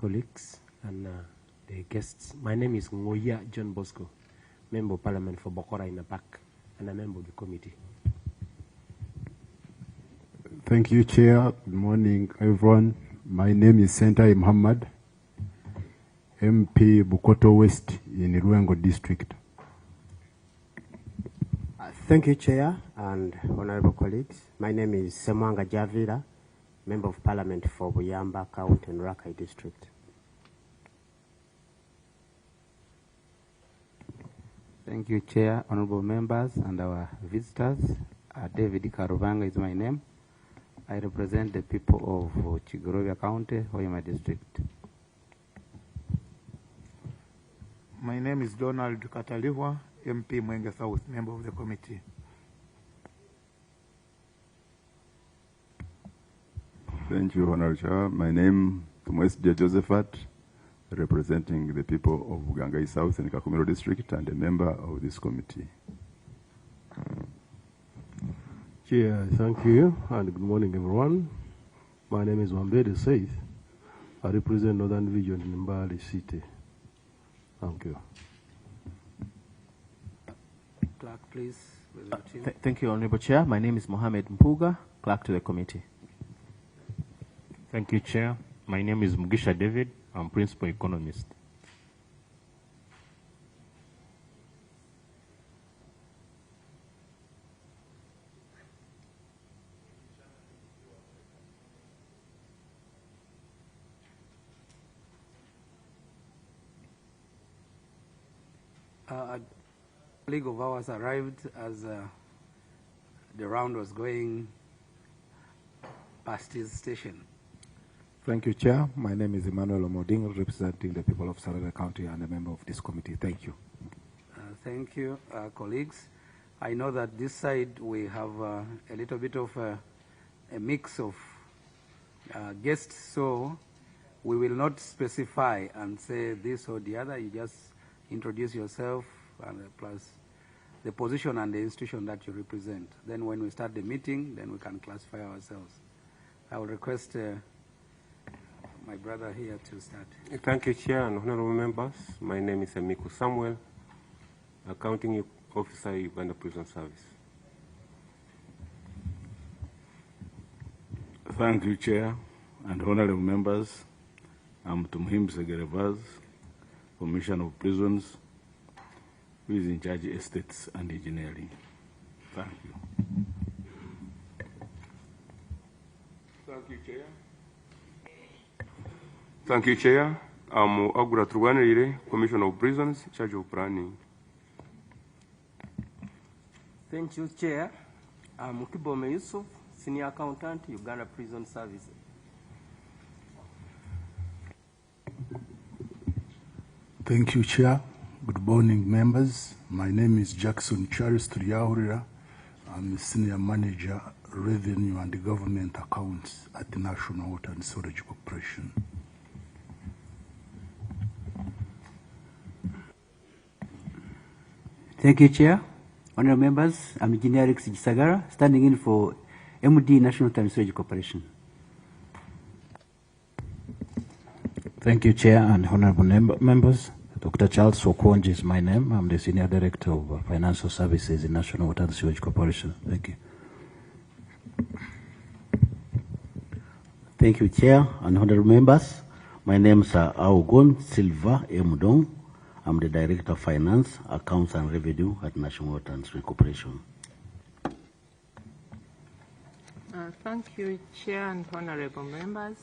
colleagues and the guests. My name is Ngoya John Bosco, Member of Parliament for Bokora in Apak, and a member of the committee. Thank you, Chair. Good morning, everyone. My name is Sentai Muhammad, MP Bukoto West in Ruengo District. Thank you, Chair and honorable colleagues. My name is Semwanga Javira, Member of Parliament for Buyamba County and Rakai District. Thank you, Chair, honorable members, and our visitors. David Karuvanga is my name. I represent the people of Chigorovia County, Hoima District. My name is Donald Katalihwa, MP Mwenge South, member of the committee. Thank you, Honorable Chair. My name is Mwesdia Josephat, representing the people of Gangai South and Kakumiro District and a member of this committee. Chair, thank you and good morning, everyone. My name is Wambede Saith. I represent Northern Region in Mbali City. Thank you. Clerk, please. Thank you, Honorable Chair. My name is Mohamed Mpuga, Clerk to the committee. Thank you, Chair. My name is Mugisha David. I'm Principal Economist. A colleague of ours arrived as the round was going past his station. Thank you, Chair. My name is Emmanuel Omoding, representing the people of Sarada County and a member of this committee. Thank you. Thank you, colleagues. I know that this side we have a little bit of a mix of guests, so we will not specify and say this or the other. You just introduce yourself and plus the position and the institution that you represent. Then when we start the meeting, then we can classify ourselves. I will request my brother here to start. Thank you, Chair and honorable members. My name is Amiku Samuel, Accounting Officer, Uganda Prison Service. Thank you, Chair and honorable members. I'm Tumhim Segerevaz, Commissioner of Prisons, who is in charge of estates and engineering. Thank you. Thank you, Chair. Thank you, Chair. I'm Agura Truganire, Commissioner of Prisons, in charge of planning. Thank you, Chair. I'm Kibome Yusuf, Senior Accountant, Uganda Prison Service. Thank you, Chair. Good morning, members. My name is Jackson Charles Turiahurira. I'm the Senior Manager, Revenue and Government Accounts at the National Water and Storage Corporation. Thank you, Chair. Honorable members, I'm Engineer Alex Gisagara, standing in for MD National Water and Storage Corporation. Thank you, Chair and honorable members. Dr. Charles Okonji is my name. I'm the Senior Director of Financial Services in National Water and Sewage Corporation. Thank you. Thank you, Chair and honorable members. My name is Augon Silva Mudong. I'm the Director of Finance, Accounts and Revenue at National Water and Sewage Corporation. Thank you, Chair and honorable members.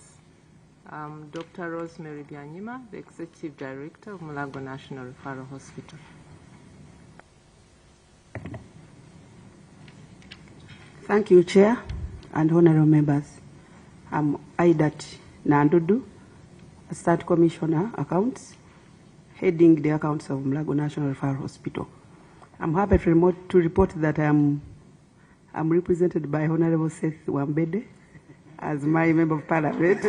Dr. Rosemary Byanyima, the Executive Director of Mulago National Referral Hospital. Thank you, Chair and honorable members. I'm Aidat Nandudu, Assistant Commissioner, Accounts, heading the accounts of Mulago National Referral Hospital. I'm happy to report that I'm represented by Honorable Seth Wambede as my Member of Parliament.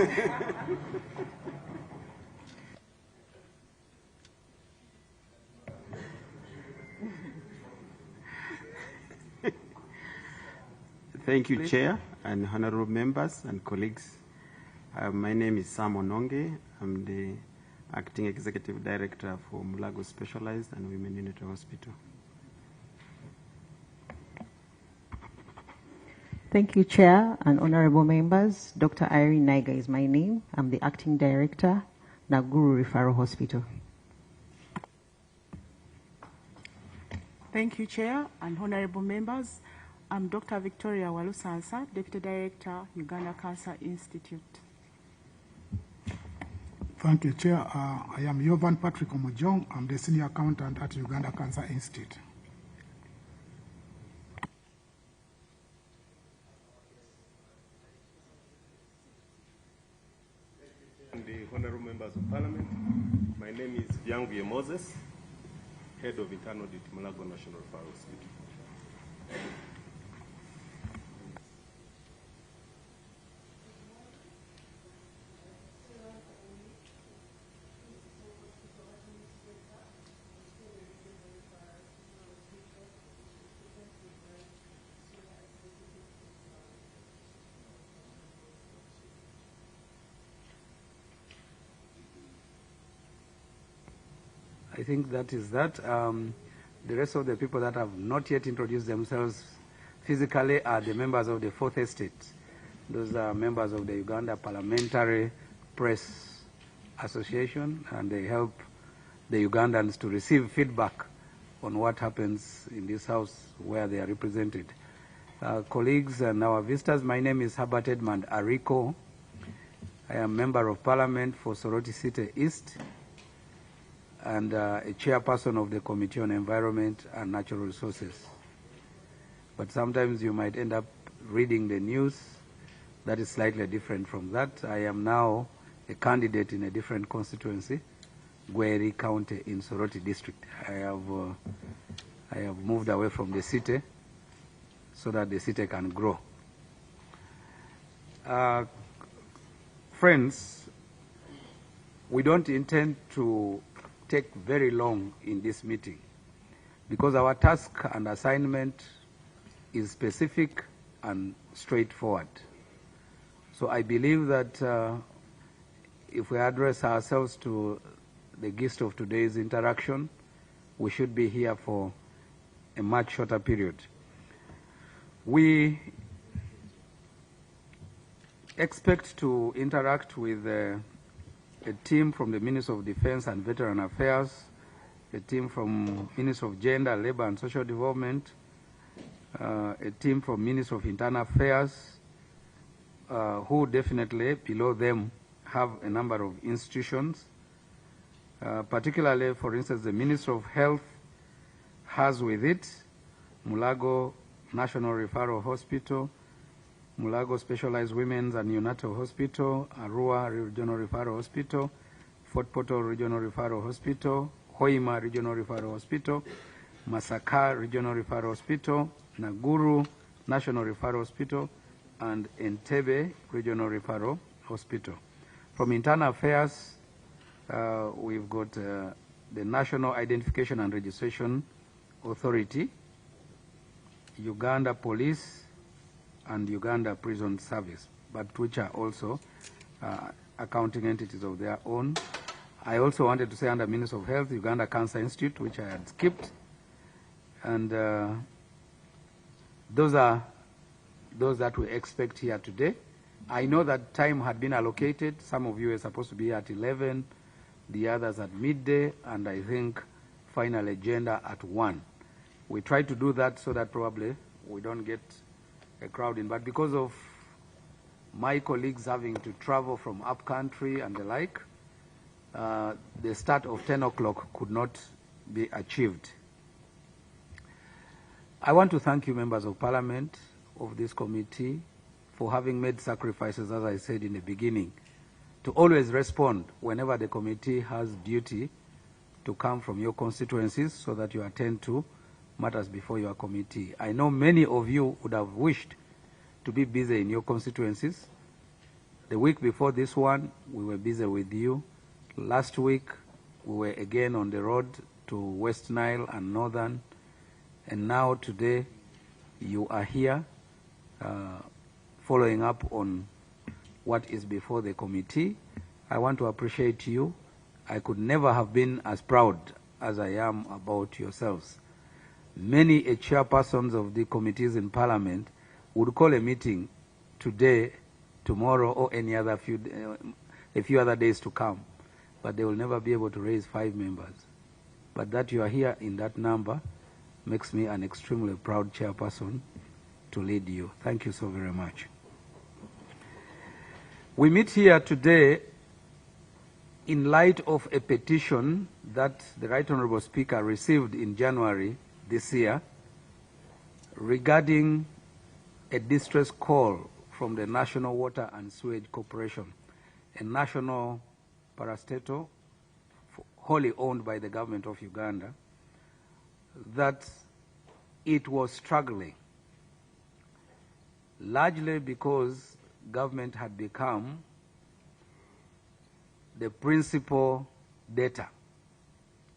Thank you, Chair and honorable members and colleagues. My name is Sam Ononge. I'm the Acting Executive Director for Mulago Specialized and Women Unit Hospital. Thank you, Chair and honorable members. Dr. Irene Naiga is my name. I'm the Acting Director, Naguru Referral Hospital. Thank you, Chair and honorable members. I'm Dr. Victoria Walusansa, Deputy Director, Uganda Cancer Institute. Thank you, Chair. I am Yovan Patrick Omojong. I'm the Senior Accountant at Uganda Cancer Institute. And the honorable members of Parliament, my name is Yanguye Moses, Head of Internal Audit, Mulago National Referral Hospital. I think that is that. The rest of the people that have not yet introduced themselves physically are the members of the Fourth Estate. Those are members of the Uganda Parliamentary Press Association, and they help the Ugandans to receive feedback on what happens in this house where they are represented. Colleagues and our visitors, my name is Herbert Edmund Ariko. I am Member of Parliament for Soroti City East, and a chairperson of the Committee on Environment and Natural Resources. But sometimes you might end up reading the news that is slightly different from that. I am now a candidate in a different constituency, Gweri County in Soroti District. I have moved away from the city so that the city can grow. Friends, we don't intend to take very long in this meeting because our task and assignment is specific and straightforward. So I believe that if we address ourselves to the gist of today's interaction, we should be here for a much shorter period. We expect to interact with a team from the Ministry of Defense and Veteran Affairs, a team from Ministry of Gender, Labor and Social Development, a team from Ministry of Internal Affairs, who definitely below them have a number of institutions, particularly, for instance, the Ministry of Health has with it Mulago National Referral Hospital, Mulago Specialized Women's and Neonatal Hospital, Arua Regional Referral Hospital, Fort Portal Regional Referral Hospital, Hoima Regional Referral Hospital, Masaka Regional Referral Hospital, Naguru National Referral Hospital, and Entebbe Regional Referral Hospital. From Internal Affairs, we've got the National Identification and Registration Authority, Uganda Police, and Uganda Prison Service, but which are also accounting entities of their own. I also wanted to say under Ministry of Health, Uganda Cancer Institute, which I had skipped. And those are those that we expect here today. I know that time had been allocated. Some of you were supposed to be at 11, the others at midday, and I think final agenda at 1. We try to do that so that probably we don't get a crowd in, but because of my colleagues having to travel from up country and the like, the start of 10 o'clock could not be achieved. I want to thank you, members of Parliament of this committee, for having made sacrifices, as I said in the beginning, to always respond whenever the committee has duty to come from your constituencies so that you attend to matters before your committee. I know many of you would have wished to be busy in your constituencies. The week before this one, we were busy with you. Last week, we were again on the road to West Nile and Northern. And now today, you are here following up on what is before the committee. I want to appreciate you. I could never have been as proud as I am about yourselves. Many chairpersons of the committees in Parliament would call a meeting today, tomorrow, or any other a few other days to come, but they will never be able to raise 5 members. But that you are here in that number makes me an extremely proud chairperson to lead you. Thank you so very much. We meet here today in light of a petition that the Right Honourable Speaker received in January this year regarding a distress call from the National Water and Sewage Corporation, a national parastatal wholly owned by the government of Uganda, that it was struggling, largely because government had become the principal debtor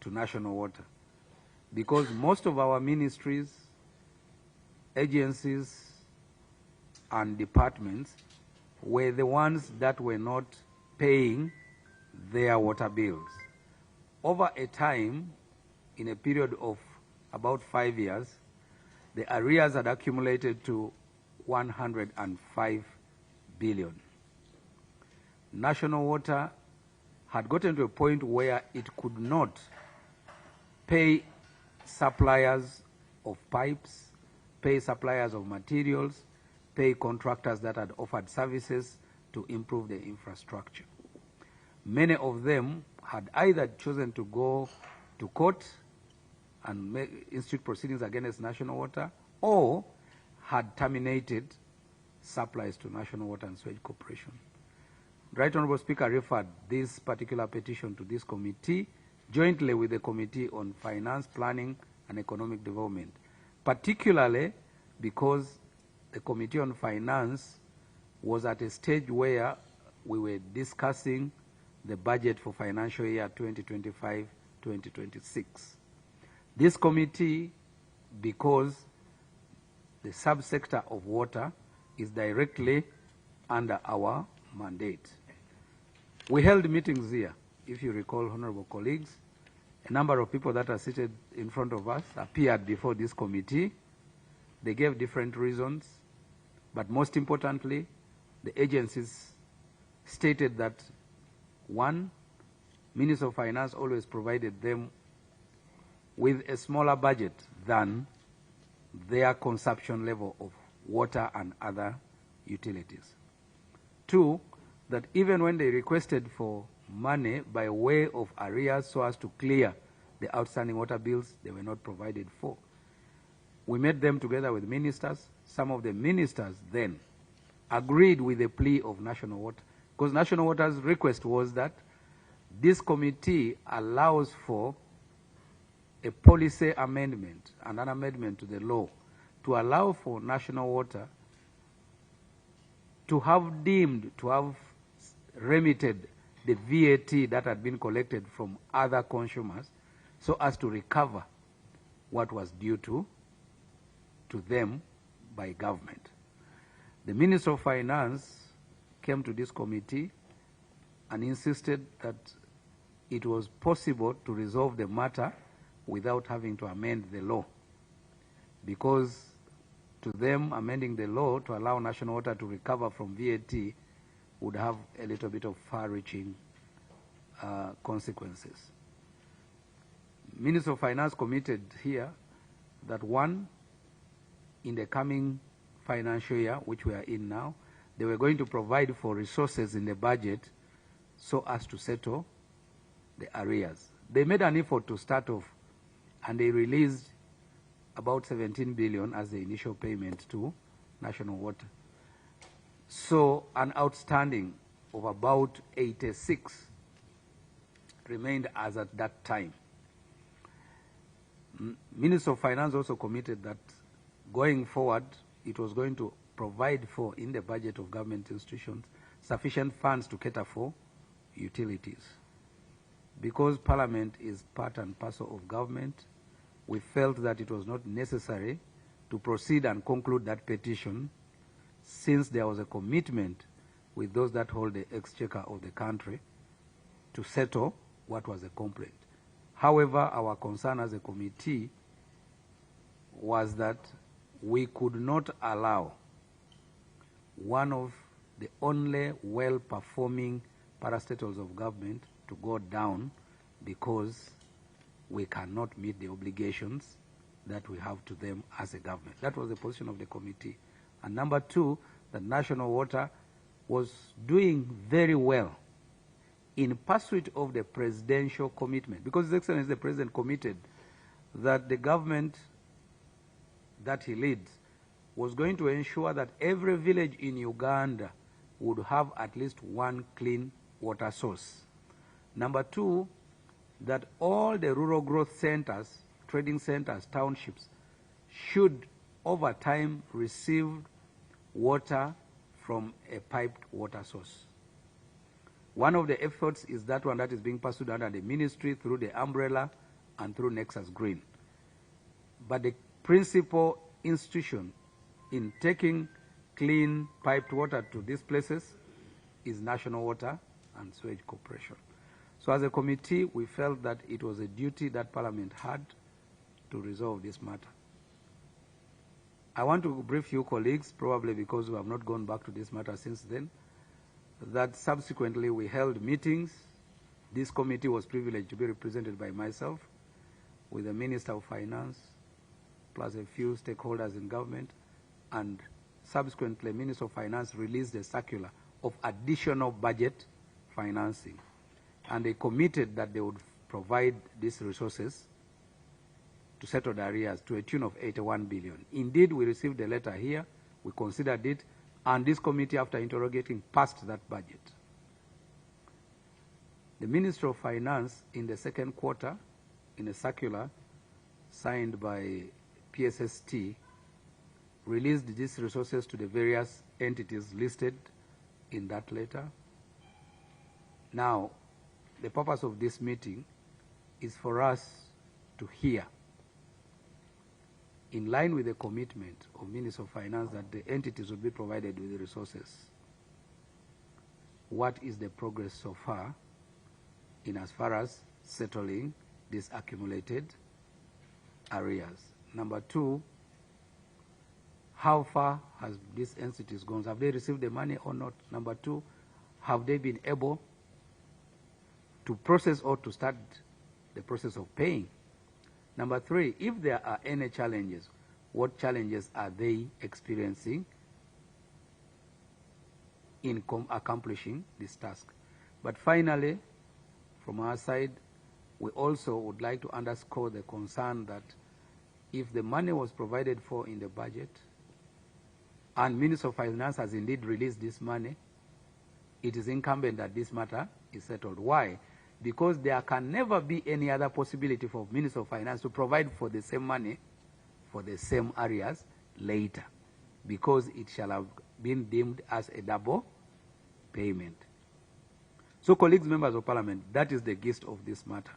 to national water, because most of our ministries, agencies, and departments were the ones that were not paying their water bills. Over a time, in a period of about 5 years, the arrears had accumulated to 105 billion. National Water had gotten to a point where it could not pay suppliers of pipes, pay suppliers of materials, pay contractors that had offered services to improve the infrastructure. Many of them had either chosen to go to court and institute proceedings against National Water, or had terminated supplies to National Water and Sewage Corporation. Right Honourable Speaker referred this particular petition to this committee, jointly with the Committee on Finance, Planning and Economic Development, particularly because the Committee on Finance was at a stage where we were discussing the budget for financial year 2025-2026. This committee, because the subsector of water is directly under our mandate. We held meetings here, if you recall, honorable colleagues. A number of people that are seated in front of us appeared before this committee. They gave different reasons, but most importantly, the agencies stated that, one, Minister of Finance always provided them with a smaller budget than their consumption level of water and other utilities. Two, that even when they requested for money by way of arrears so as to clear the outstanding water bills, they were not provided for. We met them together with ministers. Some of the ministers then agreed with the plea of National Water, because National Water's request was that this committee allows for a policy amendment and an amendment to the law to allow for National Water to have deemed, to have remitted the VAT that had been collected from other consumers so as to recover what was due to them by government. The Minister of Finance came to this committee and insisted that it was possible to resolve the matter without having to amend the law, because to them, amending the law to allow National Water to recover from VAT would have a little bit of far-reaching consequences. Minister of Finance committed here that, one, in the coming financial year, which we are in now, they were going to provide for resources in the budget so as to settle the arrears. They made an effort to start off, and they released about 17 billion as the initial payment to National Water. So an outstanding of about 86 remained as at that time. Minister of Finance also committed that going forward, it was going to provide for, in the budget of government institutions, sufficient funds to cater for utilities. Because Parliament is part and parcel of government, we felt that it was not necessary to proceed and conclude that petition, since there was a commitment with those that hold the exchequer of the country to settle what was a complaint. However, our concern as a committee was that we could not allow one of the only well-performing parastatals of government to go down because we cannot meet the obligations that we have to them as a government. That was the position of the committee. And number two, the National Water was doing very well in pursuit of the presidential commitment, because His Excellency the President committed that the government that he leads was going to ensure that every village in Uganda would have at least one clean water source. Number two, that all the rural growth centers, trading centers, townships, should over time receive water from a piped water source. One of the efforts is that one that is being pursued under the ministry through the umbrella and through Nexus Green. But the principal institution in taking clean piped water to these places is National Water and Sewage Corporation. So as a committee, we felt that it was a duty that Parliament had to resolve this matter. I want to brief you colleagues, probably because we have not gone back to this matter since then, that subsequently we held meetings. This committee was privileged to be represented by myself with the Minister of Finance, plus a few stakeholders in government, and subsequently Minister of Finance released a circular of additional budget financing. And they committed that they would provide these resources to settle the arrears to a tune of 81 billion. Indeed, we received a letter here, we considered it, and this committee, after interrogating, passed that budget. The Minister of Finance, in the second quarter, in a circular signed by PSST, released these resources to the various entities listed in that letter. Now, the purpose of this meeting is for us to hear, in line with the commitment of Minister of Finance that the entities will be provided with the resources, what is the progress so far in as far as settling these accumulated arrears? Number two, how far has these entities gone? Have they received the money or not? Number two, have they been able to process or to start the process of paying? Number three, if there are any challenges, what challenges are they experiencing in accomplishing this task? But finally, from our side, we also would like to underscore the concern that if the money was provided for in the budget and Minister of Finance has indeed released this money, it is incumbent that this matter is settled. Why? Because there can never be any other possibility for Minister of Finance to provide for the same money for the same areas later, because it shall have been deemed as a double payment. So, colleagues, members of Parliament, that is the gist of this matter.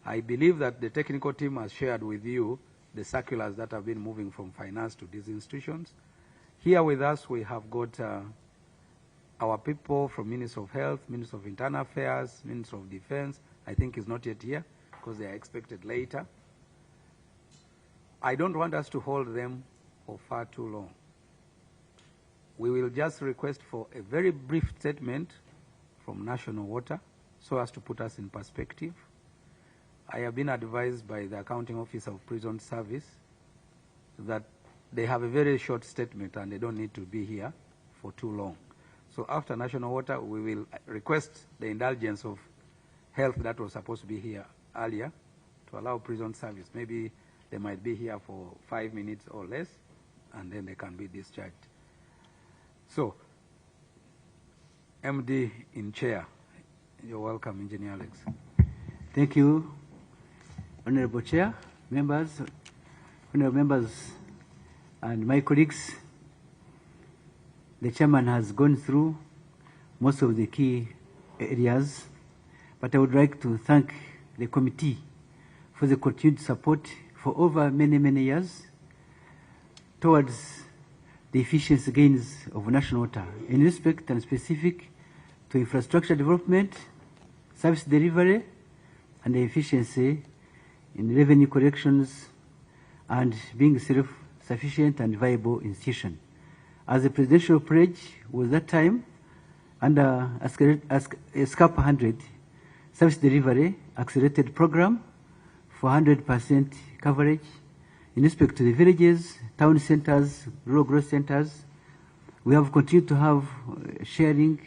I believe that the technical team has shared with you the circulars that have been moving from finance to these institutions. Here with us, we have got our people from Ministry of Health, Ministry of Internal Affairs, Ministry of Defense. I think is not yet here because they are expected later. I don't want us to hold them for far too long. We will just request for a very brief statement from National Water so as to put us in perspective. I have been advised by the Accounting Officer of Prison Service that they have a very short statement and they don't need to be here for too long. So after National Water, we will request the indulgence of Health that was supposed to be here earlier to allow Prison Service. Maybe they might be here for 5 minutes or less, and then they can be discharged. So, MD in chair, you're welcome, Engineer Alex. Thank you, Honorable Chair, members, honorable members, and my colleagues. The chairman has gone through most of the key areas, but I would like to thank the committee for the continued support for over many, many years towards the efficiency gains of national water in respect and specific to infrastructure development, service delivery, and the efficiency in revenue collections, and being self-sufficient and viable institution. As the presidential pledge was that time, under SCAP 100, service delivery accelerated program for 100% coverage in respect to the villages, town centers, rural growth centers. We have continued to have sharing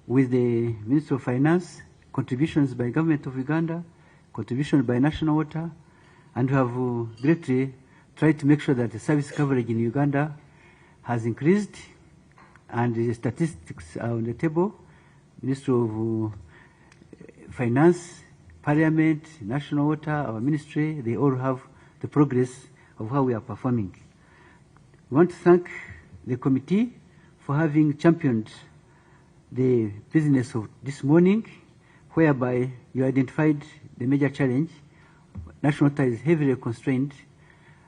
with the Ministry of Finance, contributions by Government of Uganda, contribution by National Water, and we have greatly tried to make sure that the service coverage in Uganda has increased, and the statistics are on the table. Ministry of Finance, Parliament, National Water, our ministry, they all have the progress of how we are performing. We want to thank the committee for having championed the business of this morning, whereby you identified the major challenge. National Water is heavily constrained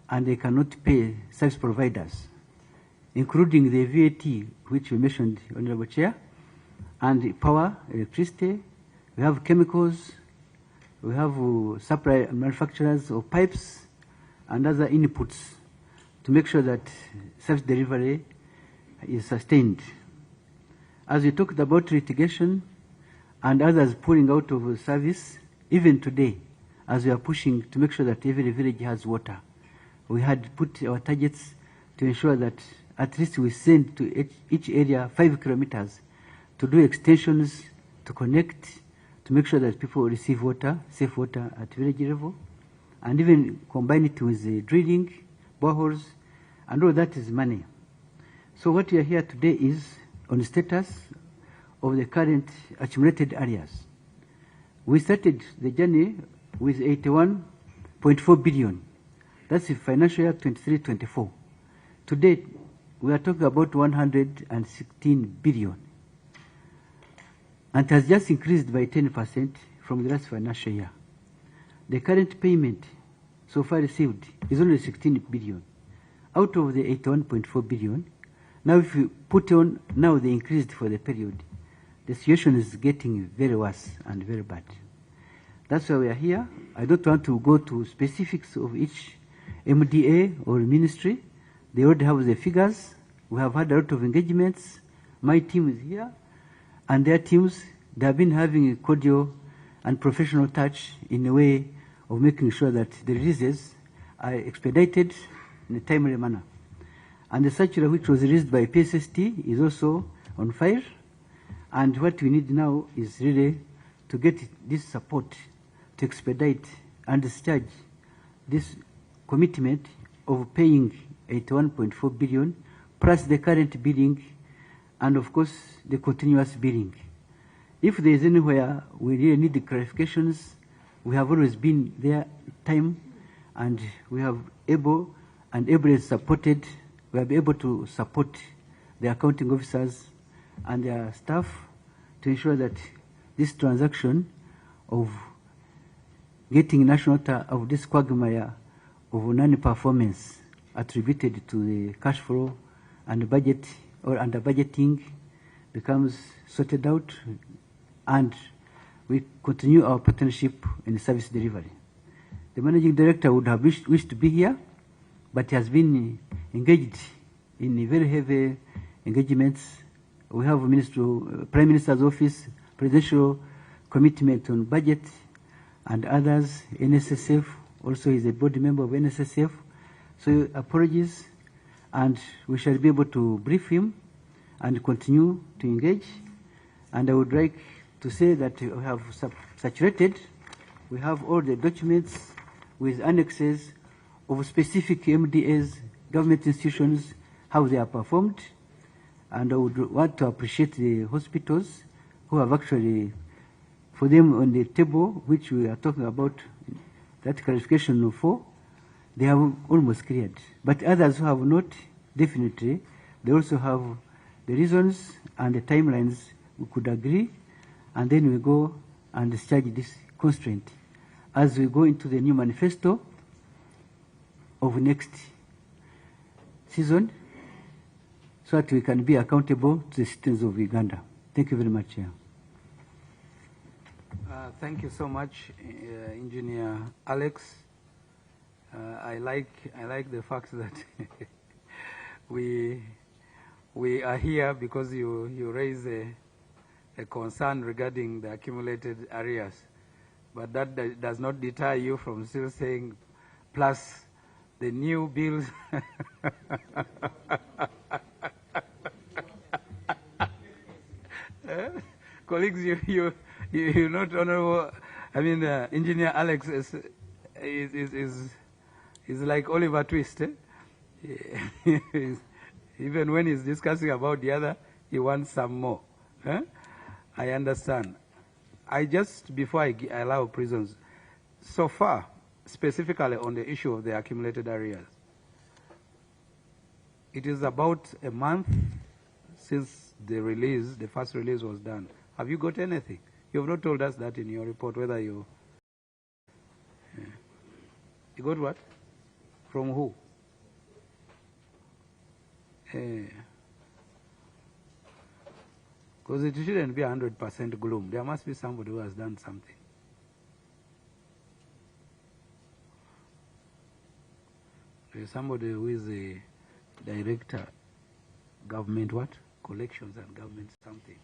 and they cannot pay service providers, including the VAT, which we mentioned, Honorable Chair, and power, electricity. We have chemicals, we have supply manufacturers of pipes and other inputs to make sure that service delivery is sustained. As we talked about litigation and others pulling out of service, even today, as we are pushing to make sure that every village has water, we had put our targets to ensure that at least we send to each area 5 kilometers to do extensions, to connect, to make sure that people receive water, safe water at village level, and even combine it with drilling, boreholes, and all that is money. So what we are here today is on the status of the current accumulated arrears. We started the journey with 81.4 billion. That's the financial year 23-24. Today, we are talking about 116 billion. And it has just increased by 10% from the last financial year. The current payment so far received is only 16 billion. Out of the 81.4 billion, now if you put on now the increased for the period, the situation is getting very worse and very bad. That's why we are here. I don't want to go to specifics of each MDA or ministry. They already have the figures. We have had a lot of engagements. My team is here, and their teams, they have been having a cordial and professional touch in a way of making sure that the releases are expedited in a timely manner. And the circular which was released by PSST is also on file. And what we need now is really to get this support to expedite and discharge this commitment of paying 81.4 billion plus the current billing and of course the continuous billing. If there is anywhere we really need the clarifications, we have always been there time, and we have able and ably supported, we have been able to support the accounting officers and their staff to ensure that this transaction of getting National Water out of this quagmire of non-performance attributed to the cash flow and budget or under budgeting becomes sorted out, and we continue our partnership in service delivery. The managing director would have wished to be here, but he has been engaged in very heavy engagements. We have Prime Minister's Office, Presidential Commitment on Budget, and others, NSSF, also is a board member of NSSF. So apologies, and we shall be able to brief him and continue to engage. And I would like to say that we have saturated, we have all the documents with annexes of specific MDAs, government institutions, how they are performed. And I would want to appreciate the hospitals who have actually, for them on the table, which we are talking about, that clarification for, they have almost cleared. But others who have not, definitely, they also have the reasons and the timelines we could agree, and then we go and discharge this constraint as we go into the new manifesto of next season, so that we can be accountable to the citizens of Uganda. Thank you very much. Yeah. Thank you so much, Engineer Alex. I like the fact that we are here because you raise a concern regarding the accumulated arrears, but that does not deter you from still saying, plus the new bills. Colleagues, you're not honorable. I mean, Engineer Alex is like Oliver Twist. Even when he's discussing about the other, he wants some more. I understand. Before I allow prisons, so far, specifically on the issue of the accumulated arrears, it is about a month since the first release was done. Have you got anything? You have not told us that in your report, whether you... You got what? From who? Because it shouldn't be 100% gloom. There must be somebody who has done something. There's somebody who is a director, government what? Collections and government something.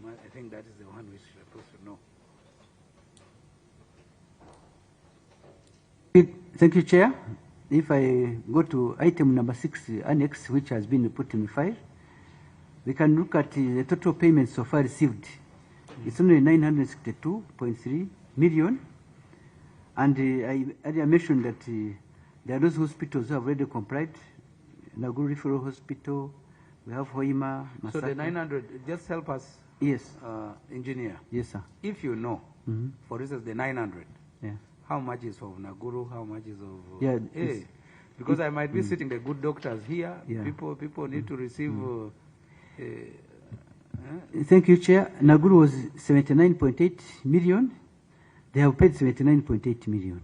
I think that is the one we're supposed to know. Thank you, Chair. If I go to item number 6, annex, which has been put in the file, we can look at the total payments so far received. It's only 962.3 million. And I earlier mentioned that there are those hospitals who have already complied. Naguru Referral Hospital, we have Hoima, Masaka. So the 900, just help us, yes, engineer. Yes, sir. If you know, for instance, the 900, yeah, how much is of Naguru, how much is of... Yeah, because I might be sitting the good doctors here. Yeah. People need to receive... Thank you, Chair. Naguru was 79.8 million. They have paid 79.8 million.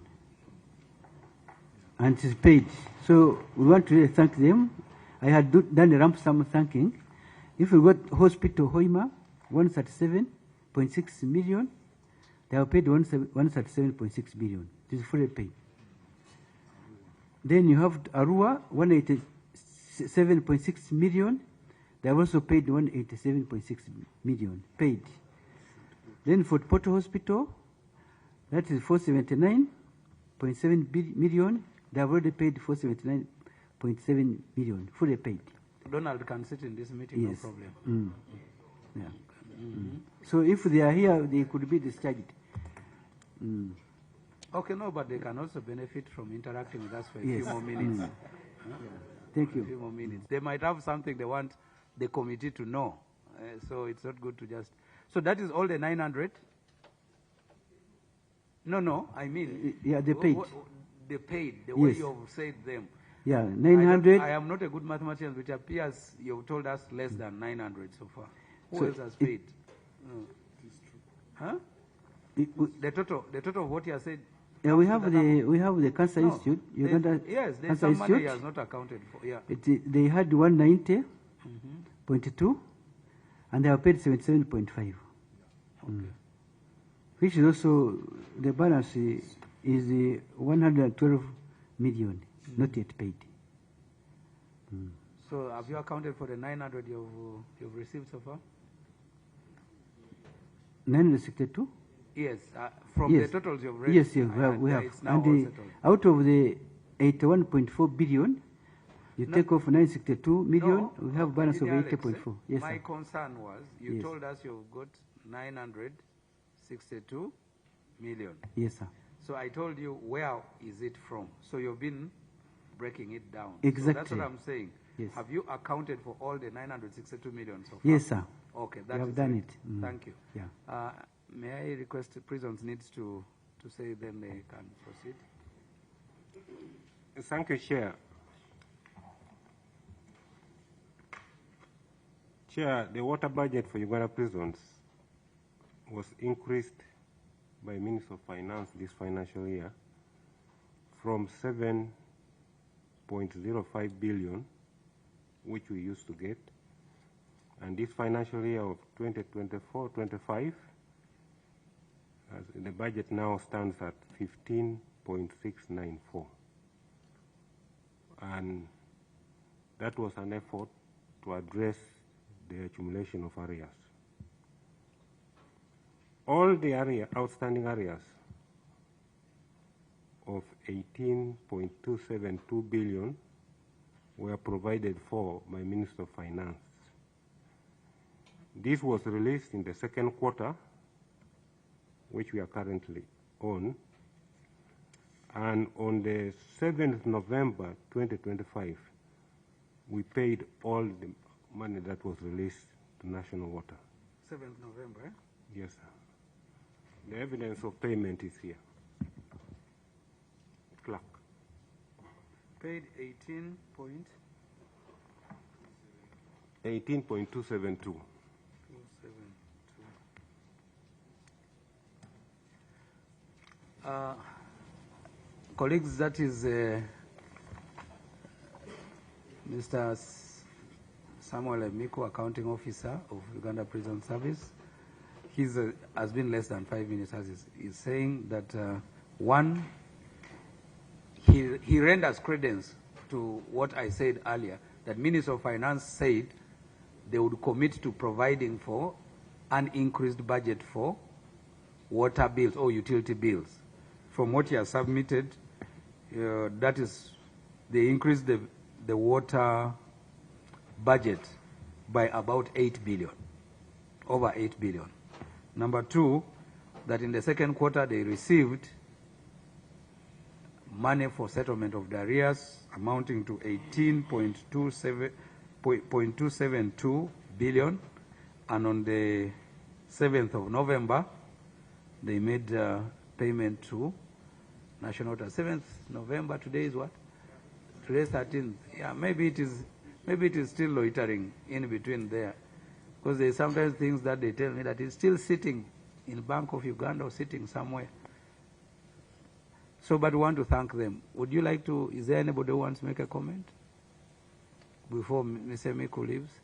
And it is paid. So we want to really thank them. I had done a lump sum thanking. If we got Hospital Hoima, 137.6 million, they have paid 137.6 million. It is fully paid. Then you have Arua, 187.6 million. They have also paid 187.6 million, paid. Then for Porto Hospital, that is 479.7 million. They have already paid 479.7 million, fully paid. Donald can sit in this meeting, yes, no problem. Yeah. So if they are here, they could be discharged. Okay, no, but they can also benefit from interacting with us for a few more minutes. Thank you. A few more minutes. They might have something they want the committee to know. So it's not good to just... So that is all the 900? No, I mean... Yeah, they paid. They paid, the way Yes. you've said them. Yeah, 900. I am not a good mathematician, which appears you've told us less than 900 so far. Who So else has paid? Huh? The total of what you have said. Yeah, we have the Cancer Institute. Uganda yes, there's Cancer some money he Institute. has not accounted for. Yeah. They had 190.2, and they have paid 77.5. Which is also the balance is 112 million, not yet paid. So have you accounted for the 900 you've received so far? 962? Yes, from Yes. the totals you've raised. Yes, we have. It's now all And settled. out of the 81.4 billion, you take off 962 million, No, we have balance of Alex, 80.4. Yes, my sir. concern was you Yes. told us you've got 962 million. Yes, sir. So I told you, where is it from? So you've been breaking it down. Exactly. So that's what I'm saying. Yes. Have you accounted for all the 962 million so far? Yes, sir. Okay, We that have is done it. it. Thank you. Yeah. May I request the prisons needs to say, then they can proceed. Thank you, Chair. Chair, the water budget for Uganda prisons was increased by Minister of Finance this financial year from 7.05 billion, which we used to get, and this financial year of 2024-25, the budget now stands at 15.694. And that was an effort to address the accumulation of arrears. All the outstanding arrears of 18.272 billion were provided for by Minister of Finance. This was released in the second quarter, which we are currently on, and on the 7th November 2025, we paid all the money that was released to National Water. 7th November, eh? Yes, sir. The evidence of payment is here. Clock. Paid 18.272. Colleagues, that is Mr. Samuel Emiko, Accounting Officer of Uganda Prison Service. He's has been less than 5 minutes, as he's saying that one, he renders credence to what I said earlier, that Minister of Finance said they would commit to providing for an increased budget for water bills or utility bills. From what he has submitted, that is, they increased the water budget by about 8 billion, over 8 billion. Number two, that in the second quarter they received money for settlement of the arrears amounting to 18.272 billion, and on the 7th of November they made payment to National Water. 7th November, today is what? Today is 13th. Yeah, maybe it is still loitering in between there, because there are sometimes things that they tell me that it's still sitting in Bank of Uganda or sitting somewhere. So, but we want to thank them. Would you like to, is there anybody who wants to make a comment before Mr. Miku leaves?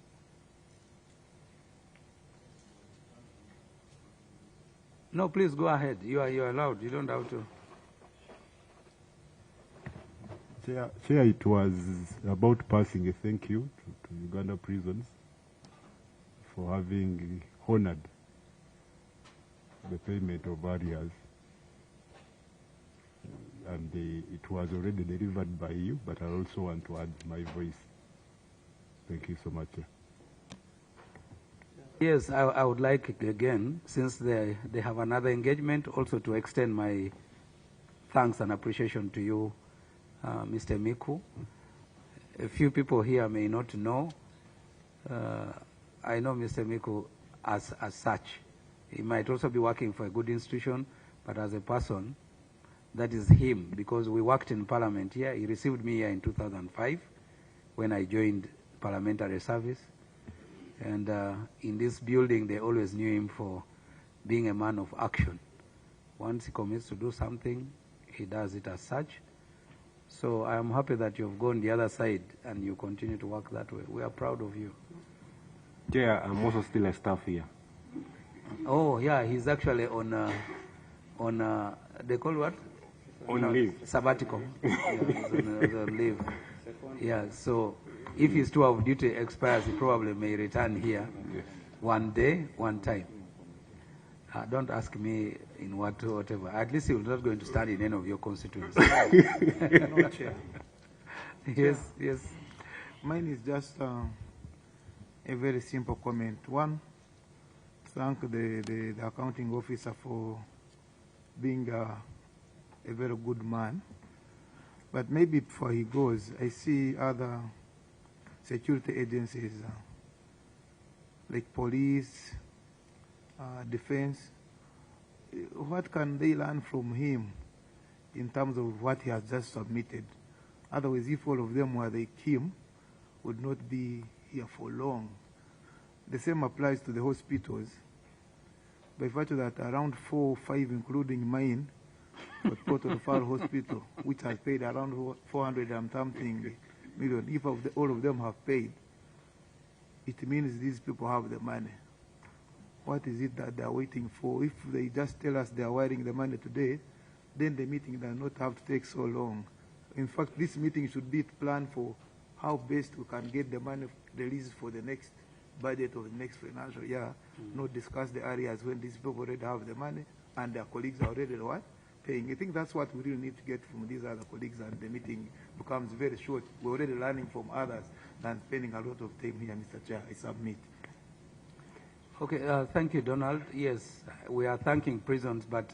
No, please go ahead. You are allowed. You don't have to. Chair, it was about passing a thank you to Uganda Prisons for having honored the payment of arrears. And it was already delivered by you, but I also want to add my voice. Thank you so much, Chair. Yes, I would like again, since they have another engagement, also to extend my thanks and appreciation to you, Mr. Miku. A few people here may not know. I know Mr. Miku as such. He might also be working for a good institution, but as a person, that is him, because we worked in Parliament here. He received me here in 2005 when I joined Parliamentary service. And in this building, they always knew him for being a man of action. Once he commits to do something, he does it as such. So I am happy that you've gone the other side and you continue to work that way. We are proud of you. Chair, I'm also still a staff here. Oh, yeah, he's actually on they call what? On leave. Sabbatical. Yeah, he's on leave. Yeah, so if his tour of duty expires, he probably may return here one day, one time. Don't ask me in whatever. At least he was not going to stand in any of your constituencies. No, Chair. Yes, yes. Mine is just a very simple comment. One, thank the accounting officer for being a very good man. But maybe before he goes, I see other security agencies like police, defense. What can they learn from him in terms of what he has just submitted? Otherwise, if all of them were like him, would not be here for long. The same applies to the hospitals. By virtue that around 4 or 5, including mine, but Port of Far Hospital, which has paid around 400 and something million. If all of them have paid, it means these people have the money. what is it that they are waiting for. If they just tell us they are wiring the money today, then the meeting does not have to take so long. In fact, this meeting should be planned for how best we can get the money released for the next budget of the next financial year, not discuss the areas when these people already have the money and their colleagues are already what? Paying. I think that's what we really need to get from these other colleagues, and the meeting becomes very short. We're already learning from others than spending a lot of time here, Mr. Chair. I submit. Okay, thank you, Donald. Yes, we are thanking prisons, but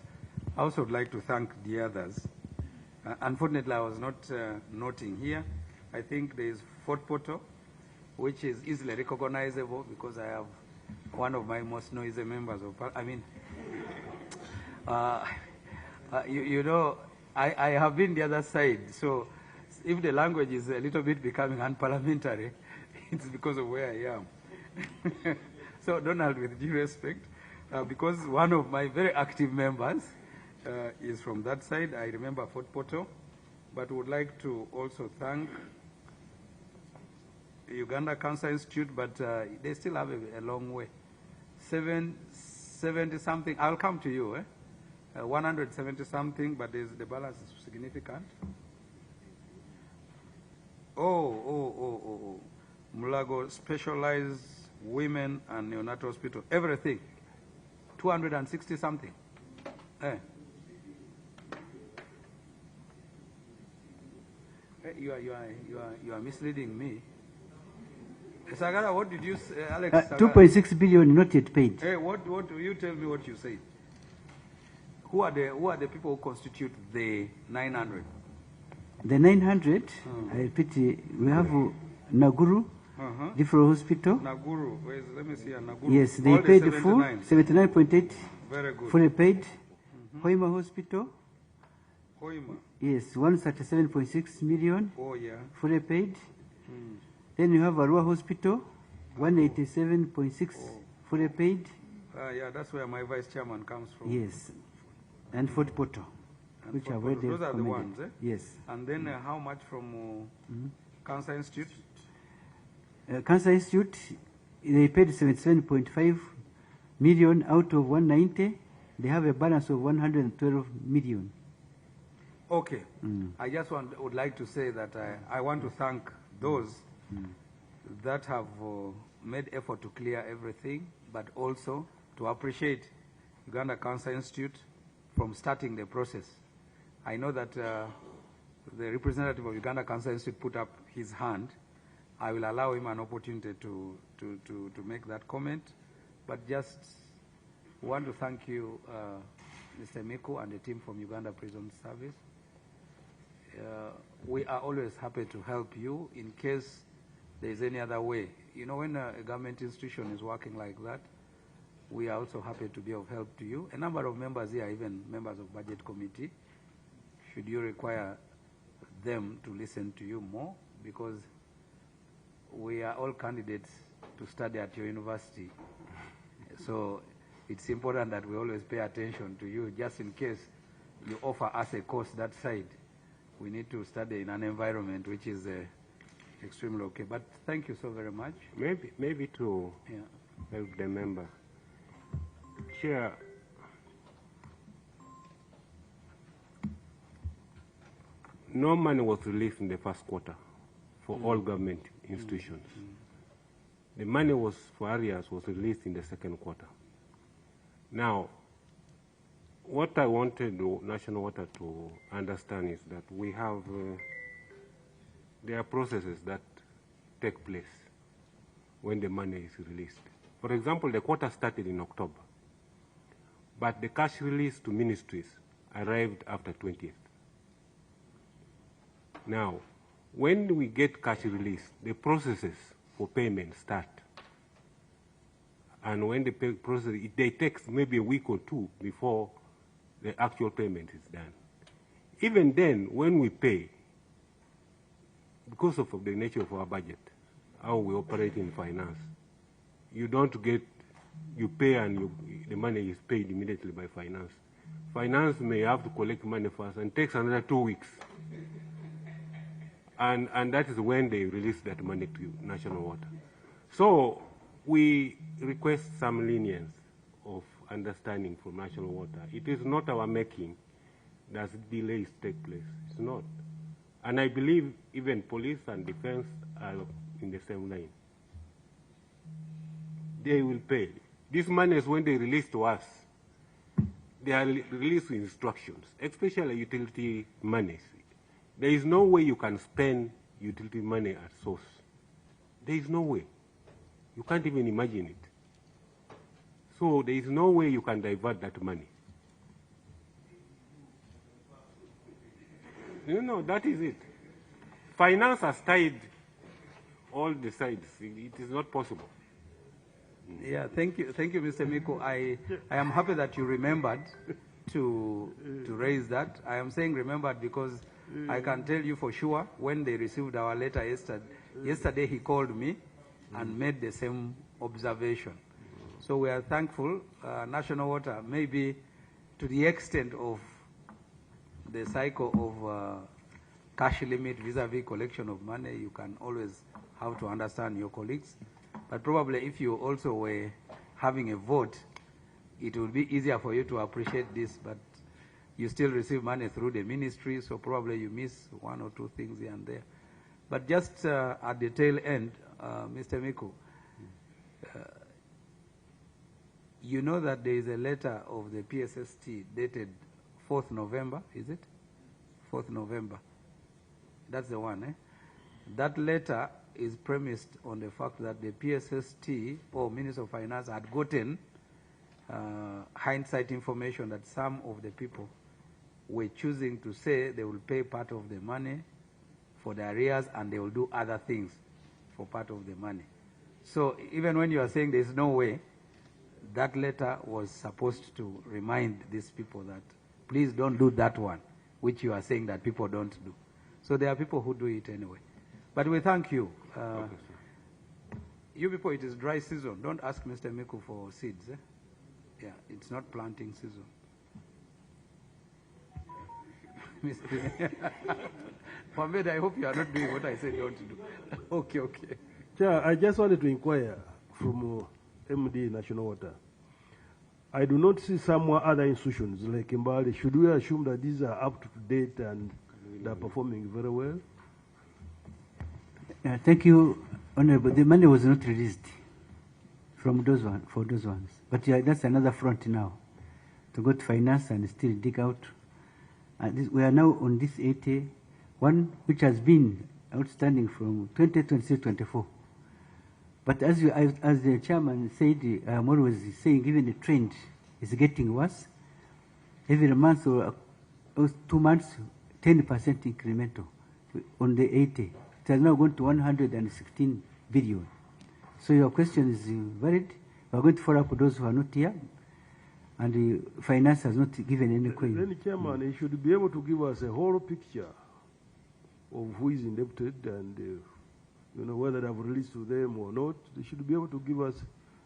I also would like to thank the others. Unfortunately, I was not noting here. I think there is Fort Portal, which is easily recognizable because I have one of my most noisy members of Parliament. You know, I have been the other side, so if the language is a little bit becoming unparliamentary, it's because of where I am. So, Donald, with due respect, because one of my very active members is from that side, I remember Fort Portal, but would like to also thank Uganda Cancer Institute, but they still have a long way. 70 something, I'll come to you, 170 something, but the balance is significant. Mulago Specialized Women and Neonatal Hospital, everything, 260 something. You are misleading me. Sagara, what did you say, Alex? 2.6 billion not yet paid. Hey, what you tell me what you said? Who are the people who constitute the 900? The 900, I repeat, we have Naguru, Different Hospital. Naguru, let me see, Naguru. Yes, they all paid the the full, 79.8, very good. fully paid. Hoima Hospital. Hoima. Yes, 137.6 million, Oh, yeah. fully paid. Then you have Arua Hospital, 187.6, fully paid. Yeah, that's where my vice chairman comes from. Yes, and Fort Portal, which Fort I've Portal. already Those are the commented. ones, Yes. And then how much from Cancer Institute? Cancer Institute, they paid 77.5 million out of 190. They have a balance of 112 million. Okay. I just would like to say that I want to thank those that have made effort to clear everything, but also to appreciate Uganda Cancer Institute from starting the process. I know that the representative of Uganda Cancer Institute put up his hand. I will allow him an opportunity to make that comment, but just want to thank you, Mr. Miku and the team from Uganda Prison Service. We are always happy to help you in case there is any other way. You know, when a government institution is working like that, we are also happy to be of help to you. A number of members here, even members of Budget Committee, should you require them to listen to you more, because we are all candidates to study at your university. So it's important that we always pay attention to you, just in case you offer us a course that side. We need to study in an environment which is extremely okay. But thank you so very much. Maybe to help the member. Chair, no money was released in the first quarter for all government institutions. The money was for ARREARS was released in the second quarter. Now, what I wanted the National Water to understand is that we have, there are processes that take place when the money is released. For example, the quarter started in October, but the cash release to ministries arrived after 20th. Now, when we get cash release, the processes for payment start. And when the process, they take maybe a week or two before the actual payment is done. Even then, when we pay, because of the nature of our budget, how we operate in finance, you don't get, you pay and the money is paid immediately by finance. Finance may have to collect money first and takes another 2 weeks. And that is when they release that money to National Water. So we request some lenience of understanding from national water. It is not our making that delays take place. It's not. And I believe even police and defense are in the same line. They will pay. These monies, when they release to us, they are released with instructions, especially utility monies. There is no way you can spend utility money at source. There is no way. You can't even imagine it. So there is no way you can divert that money. You know, that is it. Finance has tied all the sides. It is not possible. Yeah, thank you, Mr. Miko. I am happy that you remembered to raise that. I am saying remembered because I can tell you for sure when they received our letter yesterday he called me and made the same observation. So we are thankful. National Water, maybe to the extent of the cycle of cash limit vis-a-vis collection of money, you can always have to understand your colleagues. But probably if you also were having a vote, it would be easier for you to appreciate this, but you still receive money through the ministry, so probably you miss one or two things here and there. But just at the tail end, Mr. Miku, you know that there is a letter of the PSST dated 4th November, is it? 4th November. That's the one, eh? That letter is premised on the fact that the PSST or Minister of Finance had gotten hindsight information that some of the people were choosing to say they will pay part of the money for the arrears and they will do other things for part of the money. So even when you are saying there is no way, that letter was supposed to remind these people that please don't do that one, which you are saying that people don't do. So there are people who do it anyway. But we thank you. Okay, you people, it is dry season. Don't ask Mr. Miku for seeds. Eh? Yeah, it's not planting season. Mohammed, I hope you are not doing what I said you want to do. Okay, okay. Chair, I just wanted to inquire from MD National Water. I do not see some other institutions like Mbali. Should we assume that these are up to date and they are performing very well? Thank you, Honorable. The money was not released from those for those ones. But yeah, that's another front now, to go to finance and still dig out. We are now on this 81, which has been outstanding from 2023-24. But as the chairman said, I'm always saying even the trend is getting worse. Every month or 2 months, 10% incremental on the 80. It has now gone to 116 billion. So your question is valid. We are going to follow up with those who are not here. And the finance has not given any claim. Then, Chairman, he should be able to give us a whole picture of who is indebted and you know, whether they have released to them or not. They should be able to give us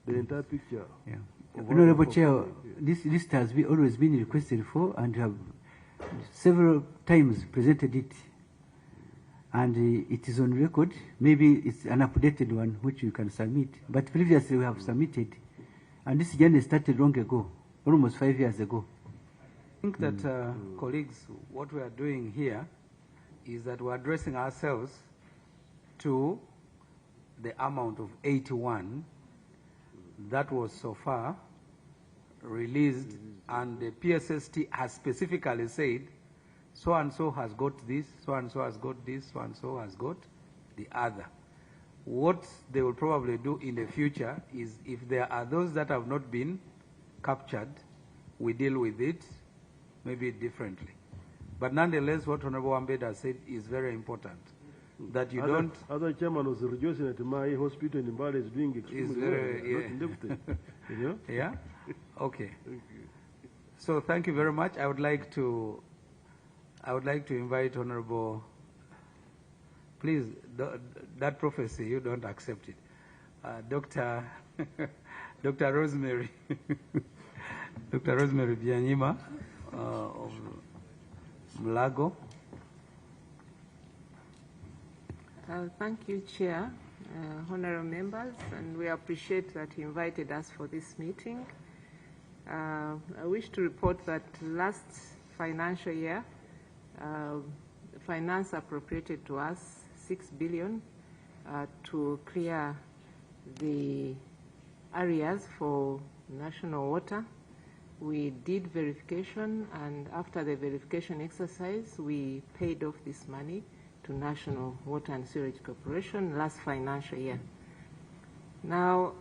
the entire picture. Yeah. Honorable Chair, this list has always been requested for and have several times presented it. And it is on record. Maybe it's an updated one which you can submit. But previously we have submitted. And this journey started long ago, almost 5 years ago. I think that, colleagues, what we are doing here is that we're addressing ourselves to the amount of 81 that was so far released, and the PSST has specifically said so-and-so has got this, so-and-so has got this, so-and-so has got the other. What they will probably do in the future is if there are those that have not been captured, we deal with it maybe differently. But nonetheless, what Honorable Wambeda said is very important. That you don't... Other chairman was rejoicing at my hospital in Mbale is doing extremely well. Not indebted. You know? Yeah? Okay. So thank you very much. I would like to invite Honorable, please, that prophecy, you don't accept it. Dr. Rosemary, Dr. Rosemary Byanyima of Mulago. Thank you, Chair, honorable members, and we appreciate that you invited us for this meeting. I wish to report that last financial year, finance appropriated to us 6 billion to clear the arrears for national water. We did verification, and after the verification exercise, we paid off this money to National Water and Sewerage Corporation last financial year. Now,